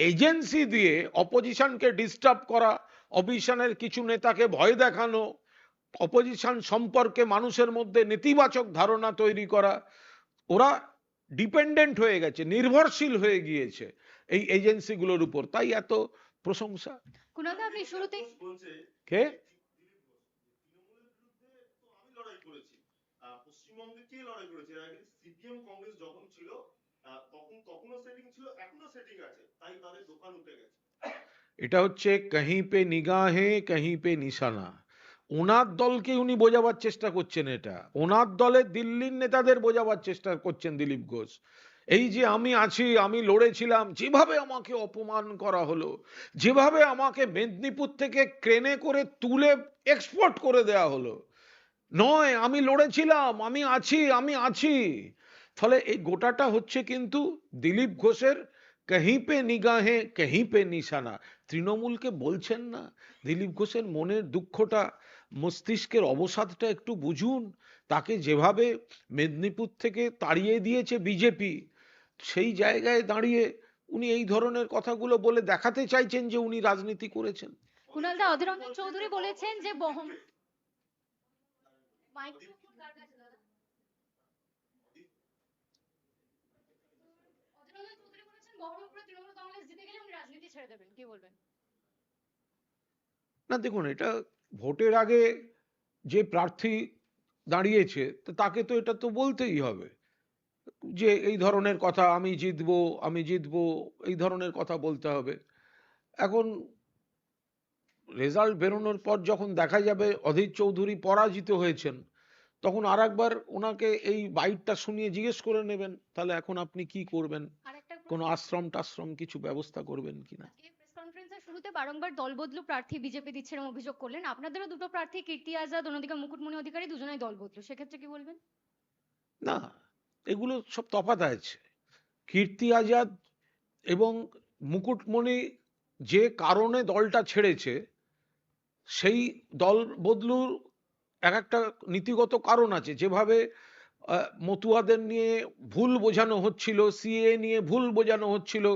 [SPEAKER 1] এজেন্সি দিয়ে অপোজিশনকে ডিস্টার্ব করা, অপোজিশনের কিছু নেতাকে ভয় দেখানো, অপোজিশন সম্পর্কে মানুষের মধ্যে নেতিবাচক ধারণা তৈরি করা, ওরা ডিপেন্ডেন্ট হয়ে গেছে, নির্ভরশীল হয়ে গিয়েছে এই এজেন্সিগুলোর উপর। তাই এত প্রশংসা।
[SPEAKER 7] কুণালদা, আপনি শুরুতেই
[SPEAKER 1] কে
[SPEAKER 8] পশ্চিমবঙ্গে কে লড়াই করেছে? সিপিএম কংগ্রেস যখন ছিল তখনও সেটিং ছিল, এখনো সেটিং আছে, তাই তাদের দোকান উঠে গেছে।
[SPEAKER 1] এটা হচ্ছে কहीं पे निगाहे कहीं पे निशाना। ওনার দলকে উনি বোঝাবার চেষ্টা করছেন, এটা ওনার দলের দিল্লির নেতাদের বোঝাবার চেষ্টা করছেন দিলীপ ঘোষ। এই যে আমি আছি, আমি লড়েছিলাম, যেভাবে আমাকে অপমান করা হলো, যেভাবে আমাকে মেদিনীপুর থেকে ক্রেনে করে তুলে এক্সপোর্ট করে দেয়া হলো, নয় আমি লড়েছিলাম, আমি আছি। ফলে এই গোটাটা হচ্ছে কিন্তু দিলীপ ঘোষের কहीं पे নিগাহে कहीं पे নিশানা। তৃণমূলকে বলছেন না দিলীপ ঘোষের মনের দুঃখটা, মস্তিষ্কের অবসাদটা একটু বুঝুন। তাকে যেভাবে মেদিনীপুর থেকে তাড়িয়ে দিয়েছে বিজেপি, সেই জায়গায় দাঁড়িয়ে উনি এই ধরনের কথাগুলো বলে দেখাতে চাইছেন যে উনি রাজনীতি করেছেন।
[SPEAKER 9] কুণাল দা, অধীর রঞ্জন চৌধুরী বলেছেন যে মাইক্রোফোন কার কাছে দাদা? অধীর রঞ্জন চৌধুরী বলেছেন বহরমপুরে তৃণমূল কংগ্রেস জিতে গেলে উনি রাজনীতি ছেড়ে দেবেন, কি বলবেন?
[SPEAKER 1] না দেখুন, এটা ভোটের আগে যে প্রার্থী দাঁড়িয়েছে তাকে তো এটা তো বলতেই হবে যে এই ধরনের কথা, আমি জিতবো, এই ধরনের কথা বলতে হবে। এখন রেজাল্ট বেরোনোর পর যখন দেখা যাবে অধীর চৌধুরী পরাজিত হয়েছেন, তখন আরেকবার ওনাকে এই বাইটটা শুনিয়ে জিজ্ঞেস করে নেবেন তাহলে এখন আপনি কি করবেন, কোনো আশ্রম কিছু ব্যবস্থা করবেন কিনা।
[SPEAKER 9] প্রেস কনফারেন্সের শুরুতে বারংবার দলবদলু প্রার্থী বিজেপি দিচ্ছে এরকম অভিযোগ করলেন। আপনাদেরও দুটো প্রার্থী, কীর্তি আজাদ অন্যদিকে মুকুটমণি অধিকারী, দুজনেই দলবদলু, সেক্ষেত্রে কি বলবেন?
[SPEAKER 1] না, এগুলো সব তফাৎ আছে। কীর্তি আজাদ এবং মুকুটমণি যে কারণে দলটা ছেড়েছে, সেই দল বদলুর এক একটা নীতিগত কারণ আছে। যেভাবে মতুয়াদের নিয়ে ভুল বোঝানো হচ্ছিল, সিএ নিয়ে ভুল বোঝানো হচ্ছিল,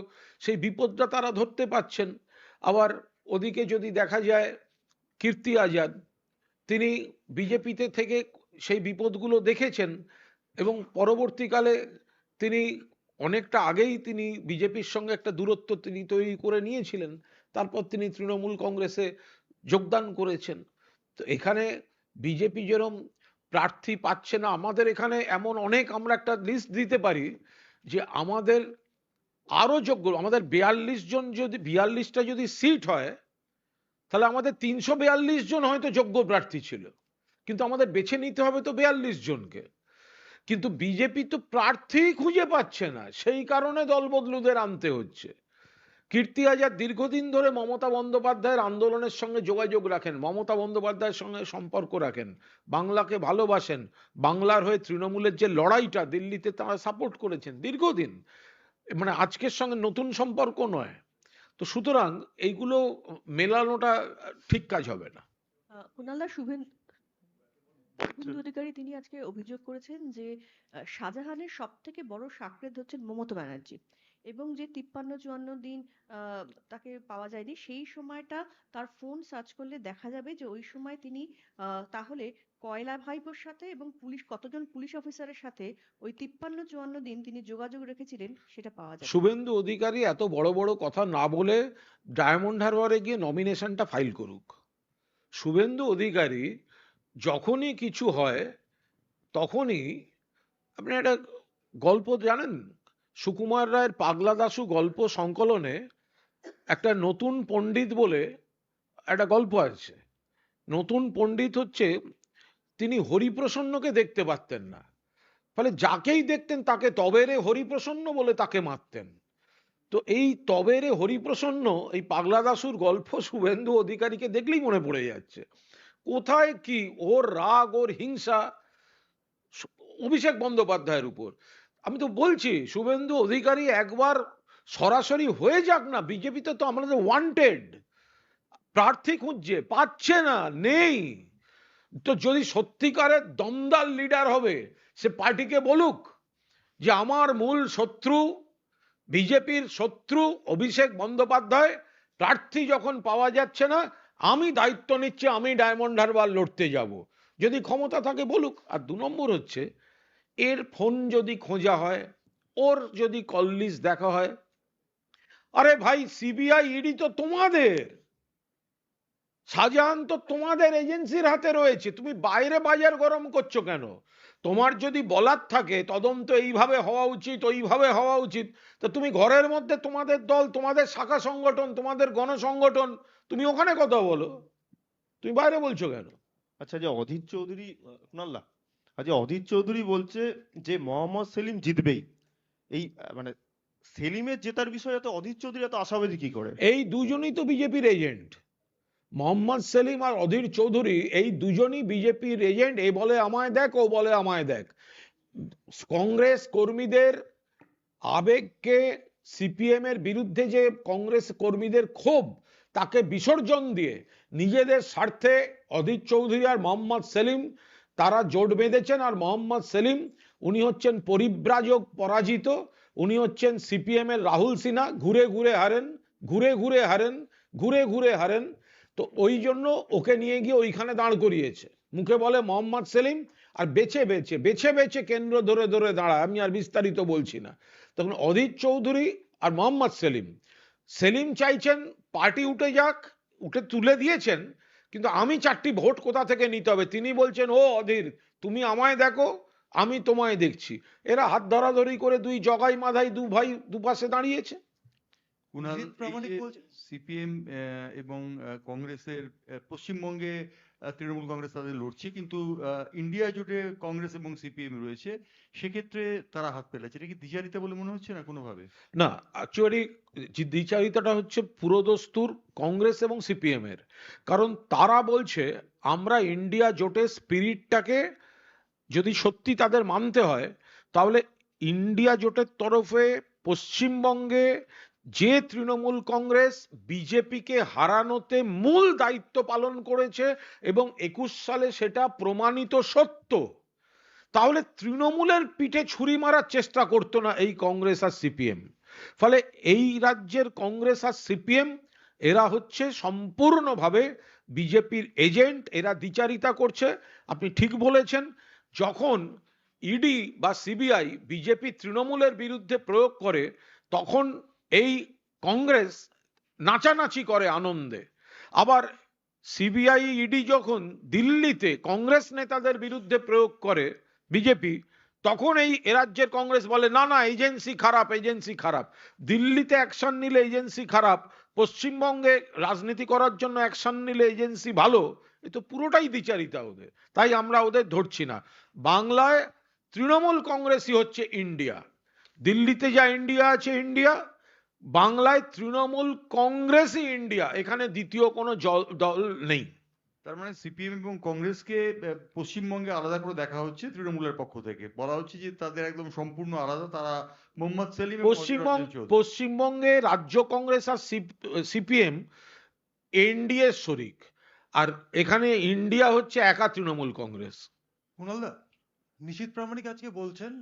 [SPEAKER 1] সেই বিপদটা তারা ধরতে পাচ্ছেন। আবার ওদিকে যদি দেখা যায় কীর্তি আজাদ, তিনি বিজেপিতে থেকে সেই বিপদগুলো দেখেছেন এবং পরবর্তীকালে তিনি অনেকটা আগেই তিনি বিজেপির সঙ্গে একটা দূরত্ব তিনি তৈরি করে নিয়েছিলেন, তারপর তিনি তৃণমূল কংগ্রেসে যোগদান করেছেন। তো এখানে বিজেপি যেরকম প্রার্থী পাচ্ছে না, আমাদের এখানে এমন অনেক, আমরা একটা লিস্ট দিতে পারি যে আমাদের আরো যোগ্য, আমাদের 42 জন, যদি 42টা যদি সিট হয় তাহলে আমাদের 342 জন হয়তো যোগ্য প্রার্থী ছিল, কিন্তু আমাদের বেছে নিতে হবে তো 42 জনকে। কিন্তু বিজেপি তো প্রার্থী খুঁজে পাচ্ছে না, সেই কারণে দলবদলুদের আনতে হচ্ছে। কীর্তি আজাদ দীর্ঘদিন ধরে মমতা বন্দ্যোপাধ্যায়ের আন্দোলনের সঙ্গে যোগাযোগ রাখেন, মমতা বন্দ্যোপাধ্যায়ের সঙ্গে সম্পর্ক রাখেন, বাংলাকে ভালোবাসেন, বাংলার হয়ে তৃণমূলের যে লড়াইটা দিল্লিতে তারা সাপোর্ট করেছেন দীর্ঘদিন, মানে আজকের সঙ্গে নতুন সম্পর্ক নয়। তো সুতরাং এইগুলো মেলানোটা ঠিক কাজ হবে না।
[SPEAKER 10] কুণালদা, শুভেন্দু অধিকারী তিনি আজকে অভিযোগ করেছেন যে শাহজাহানের সব থেকে বড় সাকরেদ হচ্ছেন মমতা ব্যানার্জি, এবং যে 53-54 দিন তাকে পাওয়া যায়নি, সেই সময়টা তার ফোন সার্চ করলে দেখা যাবে যে ওই সময় তিনি তাহলে কয়লা ভাইপোর সাথে এবং কতজন পুলিশ অফিসারের সাথে ওই 53-54 দিন তিনি যোগাযোগ রেখেছিলেন সেটা পাওয়া যায়।
[SPEAKER 1] শুভেন্দু অধিকারী এত বড় বড় কথা না বলে ডায়মন্ড হারবারে গিয়ে নমিনেশনটা ফাইল করুক। শুভেন্দু অধিকারী যখনই কিছু হয় তখনই, আপনি একটা গল্প জানেন, সুকুমার রায়ের পাগলা দাশু গল্প সংকলনে একটা নতুন পণ্ডিত বলে একটা গল্প আছে। নতুন পণ্ডিত হচ্ছে, তিনি হরিপ্রসন্নকে দেখতে পারতেন না, ফলে যাকেই দেখতেন তাকে তবেরে হরিপ্রসন্ন বলে তাকে মারতেন। তো এই তবেরে হরিপ্রসন্ন, এই পাগলা দাশুর গল্প শুভেন্দু অধিকারীকে দেখলেই মনে পড়ে যাচ্ছে। কোথায় কি ওর রাগ, ওর হিংসা অভিষেক বন্দ্যোপাধ্যায়ের উপর। আমি তো বলছি শুভেন্দু অধিকারী একবার সরাসরি হয়ে যাক না, বিজেপিতে তো আমাদের ওয়ান্টেড প্রার্থী খুঁজছে, পাচ্ছে না, নেই। তো যদি সত্যিকারের দমদার লিডার হবে, সে পার্টিকে বলুক যে আমার মূল শত্রু, বিজেপির শত্রু অভিষেক বন্দ্যোপাধ্যায়, প্রার্থী যখন পাওয়া যাচ্ছে না আমি দায়িত্ব নিচ্ছি, আমি ডায়মন্ড হারবার লড়তে যাব। যদি ক্ষমতা থাকে বলুক। আর 2 নম্বর হচ্ছে, এর ফোন যদি খোঁজা হয়, ওর যদি কল লিস্ট দেখা হয়, আরে ভাই সিবিআই ইডি তো তোমাদের, শাহজাহান তো তোমাদের এজেন্সির হাতে রয়েছে, তুমি বাইরে বাজার গরম করছো কেন? তোমার যদি বলার থাকে তদন্ত এইভাবে হওয়া উচিত, ওইভাবে হওয়া উচিত, তো তুমি ঘরের মধ্যে তোমাদের দল, তোমাদের শাখা সংগঠন, তোমাদের গণসংগঠন, তুমি ওখানে কথা বলো, তুমি বাইরে বলছো কেন?
[SPEAKER 8] আচ্ছা, যে অধীর চৌধুরী, কুণালদা, আজ অধীর চৌধুরী বলছে যে মোহাম্মদ সেলিম জিতবেই, এই মানে সেলিমের জেতার বিষয়ে এত অধীর চৌধুরী এত আশাবাদী কি করে?
[SPEAKER 1] এই দুজনই তো বিজেপির এজেন্ট। মোহাম্মদ সেলিম আর অধীর চৌধুরী এই দুজনই বিজেপির এজেন্ট। এ বলে আমায় দেখ, ও বলে আমায় দেখ। কংগ্রেস কর্মীদের আবেগকে, সিপিএম এর বিরুদ্ধে যে কংগ্রেস কর্মীদের ক্ষোভ, তাকে বিসর্জন দিয়ে নিজেদের স্বার্থে অধীর চৌধুরী আর মোহাম্মদ সেলিম তারা জোট বেঁধেছেন। আর মোহাম্মদ সেলিম উনি হচ্ছেন পরিব্রাজক পরাজিত, উনি হচ্ছেন সিপিএম এর রাহুল সিনহা, ঘুরে ঘুরে হারেন, ঘুরে ঘুরে হারেন, ঘুরে ঘুরে হারেন। তো ওই জন্য ওকে নিয়ে গিয়ে ওইখানে দাঁড় করিয়েছে। মুখে বলে মোহাম্মদ সেলিম, আর বেছে বেছে বেছে বেছে কেন্দ্র ধরে ধরে দাঁড়ায়। আমি আর বিস্তারিত বলছি না। তখন অধীর চৌধুরী আর মোহাম্মদ সেলিম, সেলিম চাইছেন পার্টি উঠে যাক, উঠে তুলে দিয়েছেন, কিন্তু আমি 4টি ভোট কোথা থেকে নিতে হবে। তিনি বলছেন ও অধীর, তুমি আমায় দেখো, আমি তোমায় দেখছি। এরা হাত ধরাধরি করে দুই জগাই মাধাই দু ভাই দুপাশে দাঁড়িয়েছে।
[SPEAKER 11] কুণাল, সিপিএম এবং কংগ্রেসের পশ্চিমবঙ্গে তৃণমূল কংগ্রেস তাদের লড়ছে, কিন্তু ইন্ডিয়া জোটে কংগ্রেস এবং সিপিএম রয়েছে, সেক্ষেত্রে তারা হাত পেলেছে। এটা কি দ্বিচারিতা বলে মনে হচ্ছে না কোনোভাবে?
[SPEAKER 1] না, অ্যাকচুয়ালি দ্বিচারিতাটা হচ্ছে পুরোদস্তুর কংগ্রেস এবং সিপিএম এর। কারণ তারা বলছে আমরা ইন্ডিয়া জোটের স্পিরিটটাকে যদি সত্যি তাদের মানতে হয়, তাহলে ইন্ডিয়া জোটের তরফে পশ্চিমবঙ্গে যে তৃণমূল কংগ্রেস বিজেপিকে হারানোতে মূল দায়িত্ব পালন করেছে এবং 21 সালে সেটা প্রমাণিত সত্য, তাহলে তৃণমূলের পিঠে ছুরি মারার চেষ্টা করতো না এই কংগ্রেস আর সিপিএম। ফলে এই রাজ্যের কংগ্রেস আর সিপিএম এরা হচ্ছে সম্পূর্ণভাবে বিজেপির এজেন্ট, এরা দ্বিচারিতা করছে। আপনি ঠিক বলেছেন, যখন ইডি বা সিবিআই বিজেপি তৃণমূলের বিরুদ্ধে প্রয়োগ করে, তখন এই কংগ্রেস নাচানাচি করে আনন্দে। আবার সিবিআই ইডি যখন দিল্লিতে কংগ্রেস নেতাদের বিরুদ্ধে প্রয়োগ করে বিজেপি, তখন এই রাজ্যের কংগ্রেস বলে না না এজেন্সি খারাপ, এজেন্সি খারাপ। দিল্লিতে অ্যাকশন নিলে এজেন্সি খারাপ, পশ্চিমবঙ্গে রাজনীতি করার জন্য অ্যাকশন নিলে এজেন্সি ভালো। এ তো পুরোটাই দ্বিচারিতা ওদের, তাই আমরা ওদের ধরছি না। বাংলায় তৃণমূল কংগ্রেসই হচ্ছে ইন্ডিয়া, দিল্লিতে যা ইন্ডিয়া আছে ইন্ডিয়া, বাংলায় তৃণমূল কংগ্রেসই ইন্ডিয়া, এখানে দ্বিতীয় কোনো দল নেই।
[SPEAKER 11] তার মানে সিপিএম এবং কংগ্রেসকে পশ্চিমবঙ্গে আলাদা করে দেখা হচ্ছে তৃণমূলের পক্ষ থেকে, বলা হচ্ছে যে তাদের একদম সম্পূর্ণ আলাদা, তারা মোহাম্মদ সেলিম
[SPEAKER 1] পশ্চিমবঙ্গে রাজ্য কংগ্রেস আর সিপিএম এনডিএ শরিক, আর এখানে ইন্ডিয়া হচ্ছে একা তৃণমূল কংগ্রেস।
[SPEAKER 12] কুণালদা, নিশীথ প্রামাণিক আজকে বলছেন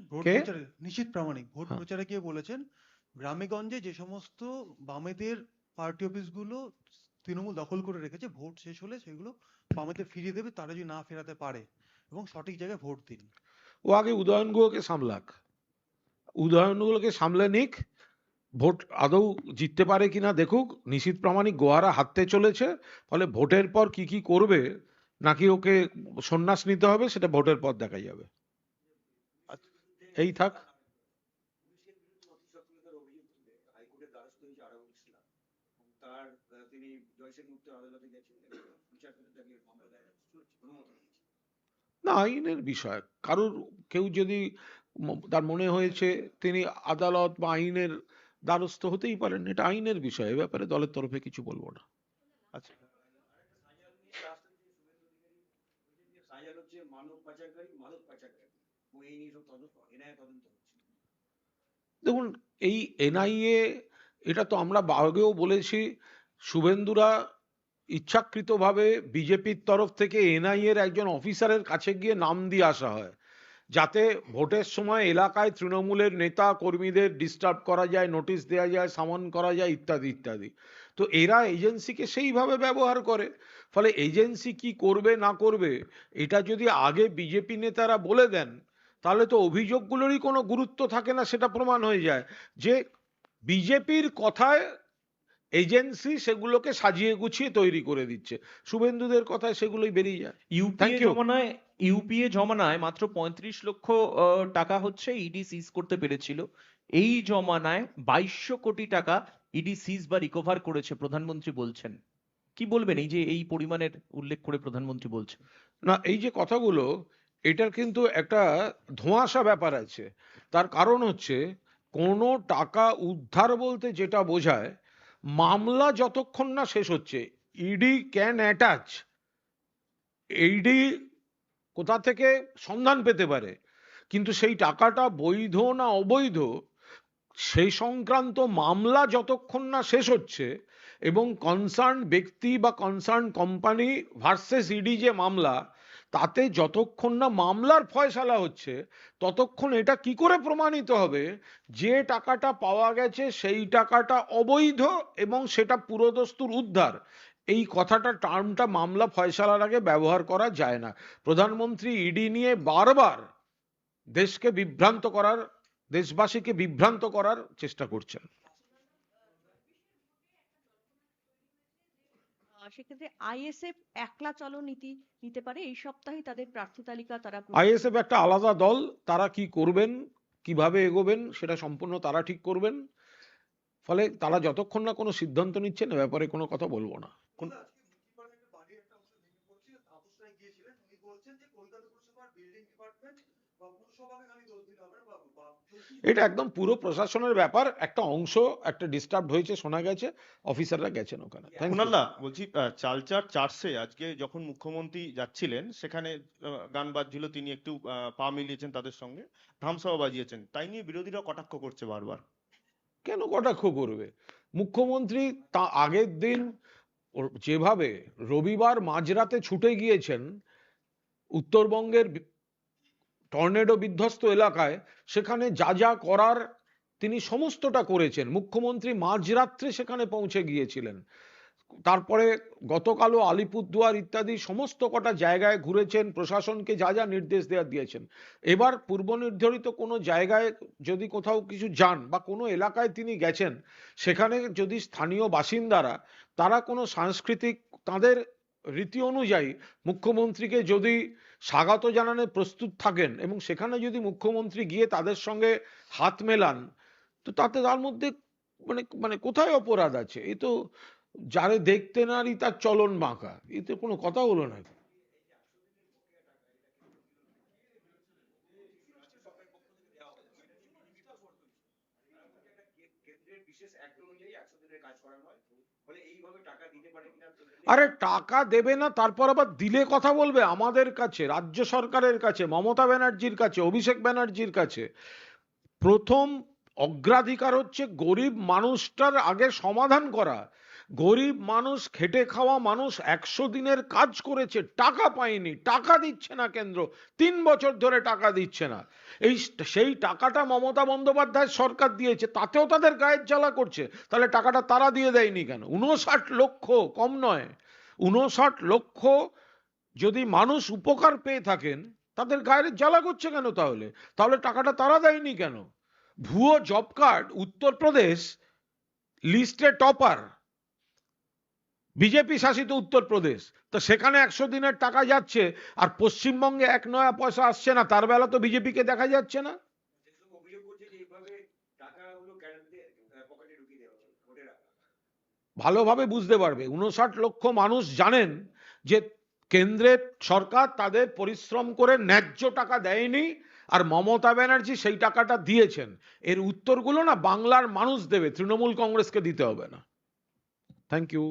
[SPEAKER 12] নিশীথ প্রামাণিক ভোট প্রচারে গিয়ে বলেছেন গ্রামে গঞ্জে যে সমস্ত বামেদের পার্টি অফিসগুলো তৃণমূল দখল করে রেখেছে, ভোট শেষ হলে সেগুলো বামেদের ফিরিয়ে দেবে, তারা যদি না ফেরাতে পারে, এবং সঠিক জায়গায় ভোট দিন।
[SPEAKER 1] ও আগে উদয়নগুলোকে সামলাক, উদয়নগুলোকে সামলে নিক, ভোট আদৌ জিততে পারে কিনা দেখুক। নিশীথ প্রামাণিক গোয়ারা হাঁটতে চলেছে, ফলে ভোটের পর কি কি করবে, নাকি ওকে সন্ন্যাস নিতে হবে, সেটা ভোটের পর দেখা যাবে। এই থাক। না, আইনের বিষয়, কারুর কেউ যদি তার মনে হয়েছে তিনি আদালত বা আইনের দ্বারস্থ হতেই পারেন, এটা আইনের বিষয়, এ ব্যাপারে দলের তরফে কিছু বলবো না। আচ্ছা, দেখুন এই এনআইএ, এটা তো আমরা আগেও বলেছি, শুভেন্দুরা ইচ্ছাকৃতভাবে বিজেপির তরফ থেকে এনআইএ এর একজন অফিসারের কাছে গিয়ে নাম দিয়ে আসা হয়, যাতে ভোটের সময় এলাকায় তৃণমূলের নেতা কর্মীদের ডিস্টার্ব করা যায়, নোটিশ দেওয়া যায়, সামন করা যায়, ইত্যাদি ইত্যাদি। তো এরা এজেন্সিকে সেইভাবে ব্যবহার করে। ফলে এজেন্সি কি করবে না করবে, এটা যদি আগে বিজেপি নেতারা বলে দেন, তাহলে তো অভিযোগগুলোরই কোনো গুরুত্ব থাকে না। সেটা প্রমাণ হয়ে যায় যে বিজেপির কথায় এজেন্সি সেগুলোকে সাজিয়ে গুছিয়ে তৈরি করে দিচ্ছে, শুভেন্দুদের কথায় সেগুলোই বেরিয়ে যায়।
[SPEAKER 5] ইউপিএ জমানায় মাত্র 35 লক্ষ টাকা হচ্ছে ইডি সিজ করতে পেরেছিল। এই জমানায় 2200 কোটি টাকা ইডি সিজ বা রিকভার করেছে প্রধানমন্ত্রী বলছেন। কি বলবেন এই যে এই পরিমাণের উল্লেখ করে প্রধানমন্ত্রী বলছেন?
[SPEAKER 1] না, এই যে কথাগুলো, এটার কিন্তু একটা ধোঁয়াশা ব্যাপার আছে। তার কারণ হচ্ছে, কোনো টাকা উদ্ধার বলতে যেটা বোঝায়, মামলা যতক্ষণ না শেষ হচ্ছে, ইডি ক্যান অ্যাটাচ, ইডি কোথা থেকে সন্ধান পেতে পারে, কিন্তু সেই টাকাটা বৈধ না অবৈধ সেই সংক্রান্ত মামলা যতক্ষণ না শেষ হচ্ছে, এবং কনসার্ন ব্যক্তি বা কনসার্ন কোম্পানি ভার্সেস ইডি যে মামলা, তাতে যতক্ষণ না মামলার ফয়সালা হচ্ছে ততক্ষণ এটা কি করে প্রমাণিত হবে যে টাকাটা পাওয়া গেছে সেই টাকাটা অবৈধ এবং সেটা পুরোদস্তুর উদ্ধার? এই কথাটা, টার্মটা মামলা ফয়সালার আগে ব্যবহার করা যায় না। প্রধানমন্ত্রী ইডি নিয়ে বারবার দেশকে বিভ্রান্ত করার, দেশবাসীকে বিভ্রান্ত করার চেষ্টা করছেন।
[SPEAKER 10] সেক্ষেত্রে আইএসএফ একলা চলো নীতি নিতে পারে, এই সপ্তাহে তাদের প্রার্থী তালিকা তারা
[SPEAKER 1] আইএসএফ একটা আলাদা দল, তারা কি করবেন, কিভাবে এগোবেন সেটা সম্পূর্ণ তারা ঠিক করবেন। ফলে তারা যতক্ষণ না কোনো সিদ্ধান্ত নিচ্ছেন এ ব্যাপারে কোনো কথা বলবো না। এটা একদম পুরো প্রশাসনের ব্যাপার, একটা অংশ একটা ডিস্টার্ব হয়েছে শোনা গেছে, অফিসাররা গেছেন ওখানে।
[SPEAKER 8] কুণালদা বলছি, চালচার চার্চে আজকে যখন মুখ্যমন্ত্রী যাচ্ছিলেন সেখানে গান বাজছিল, তিনি একটু পা মিলিয়েছেন তাদের সঙ্গে, ধামসাও বাজিয়েছেন, তাই নিয়ে বিরোধীরা কটাক্ষ করছে বারবার।
[SPEAKER 1] কেন কটাক্ষ করবে? মুখ্যমন্ত্রী তা আগের দিন যেভাবে রবিবার মাঝরাতে ছুটে গিয়েছেন উত্তরবঙ্গের টর্নেডো বিধ্বস্ত এলাকায়, সেখানে যা যা করার তিনি সমস্তটা করেছেন। মুখ্যমন্ত্রী মাঝরাত্রে সেখানে পৌঁছে গিয়েছিলেন। তারপরে গতকালও আলিপুরদুয়ার ইত্যাদি সমস্ত কটা জায়গায় ঘুরেছেন, প্রশাসনকে যা যা নির্দেশ দিয়েছেন। এবার পূর্ব নির্ধারিত কোনো জায়গায় যদি কোথাও কিছু যান বা কোনো এলাকায় তিনি গেছেন, সেখানে যদি স্থানীয় বাসিন্দারা তারা কোনো সাংস্কৃতিক তাদের রীতি অনুযায়ী মুখ্যমন্ত্রীকে যদি স্বাগত জানাতে প্রস্তুত থাকেন এবং সেখানে যদি মুখ্যমন্ত্রী গিয়ে তাদের সঙ্গে হাত মেলান, তো তাতে তার মধ্যে মানে মানে কোথায় অপরাধ আছে? এ তো যারে দেখতে নারী তার চলন বাঁকা, এতে কোনো কথা হলো না। আরে টাকা দেবে না, তারপর আবার দিলে কথা বলবে আমাদের কাছে, রাজ্য সরকারের কাছে, মমতা ব্যানার্জির কাছে, অভিষেক ব্যানার্জির কাছে। প্রথম অগ্রাধিকার হচ্ছে গরিব মানুষটার আগে সমাধান করা। গরিব মানুষ, খেটে খাওয়া মানুষ 100 দিনের কাজ করেছে, টাকা পায়নি, টাকা দিচ্ছে না কেন্দ্র, 3 বছর ধরে টাকা দিচ্ছে না। সেই টাকাটা মমতা বন্দ্যোপাধ্যায় সরকার দিয়েছে, তাতেও তাদের গায়ের জ্বালা করছে। তাহলে টাকাটা তারা দিয়ে দেয়নি কেন? 59 লক্ষ, কম নয়, 59 লক্ষ যদি মানুষ উপকার পেয়ে থাকেন, তাদের গায়ের জ্বালা করছে কেন? তাহলে টাকাটা তারা দেয়নি কেন? ভুয়ো জব কার্ড, উত্তরপ্রদেশ লিস্টে টপার, বিজেপি শাসিত উত্তরপ্রদেশ, তো সেখানে 100 দিনের টাকা যাচ্ছে, আর পশ্চিমবঙ্গে 1 নয়া পয়সা আসছে না। তার বেলা তো বিজেপিকে দেখা যাচ্ছে না। ভালোভাবে বুঝতে পারবে, 59 লক্ষ মানুষ জানেন যে কেন্দ্রের সরকার তাদের পরিশ্রম করে ন্যায্য টাকা দেয়নি, আর মমতা ব্যানার্জি সেই টাকাটা দিয়েছেন। এর উত্তরগুলো না বাংলার মানুষ দেবে, তৃণমূল কংগ্রেসকে দিতে হবে না। Thank you.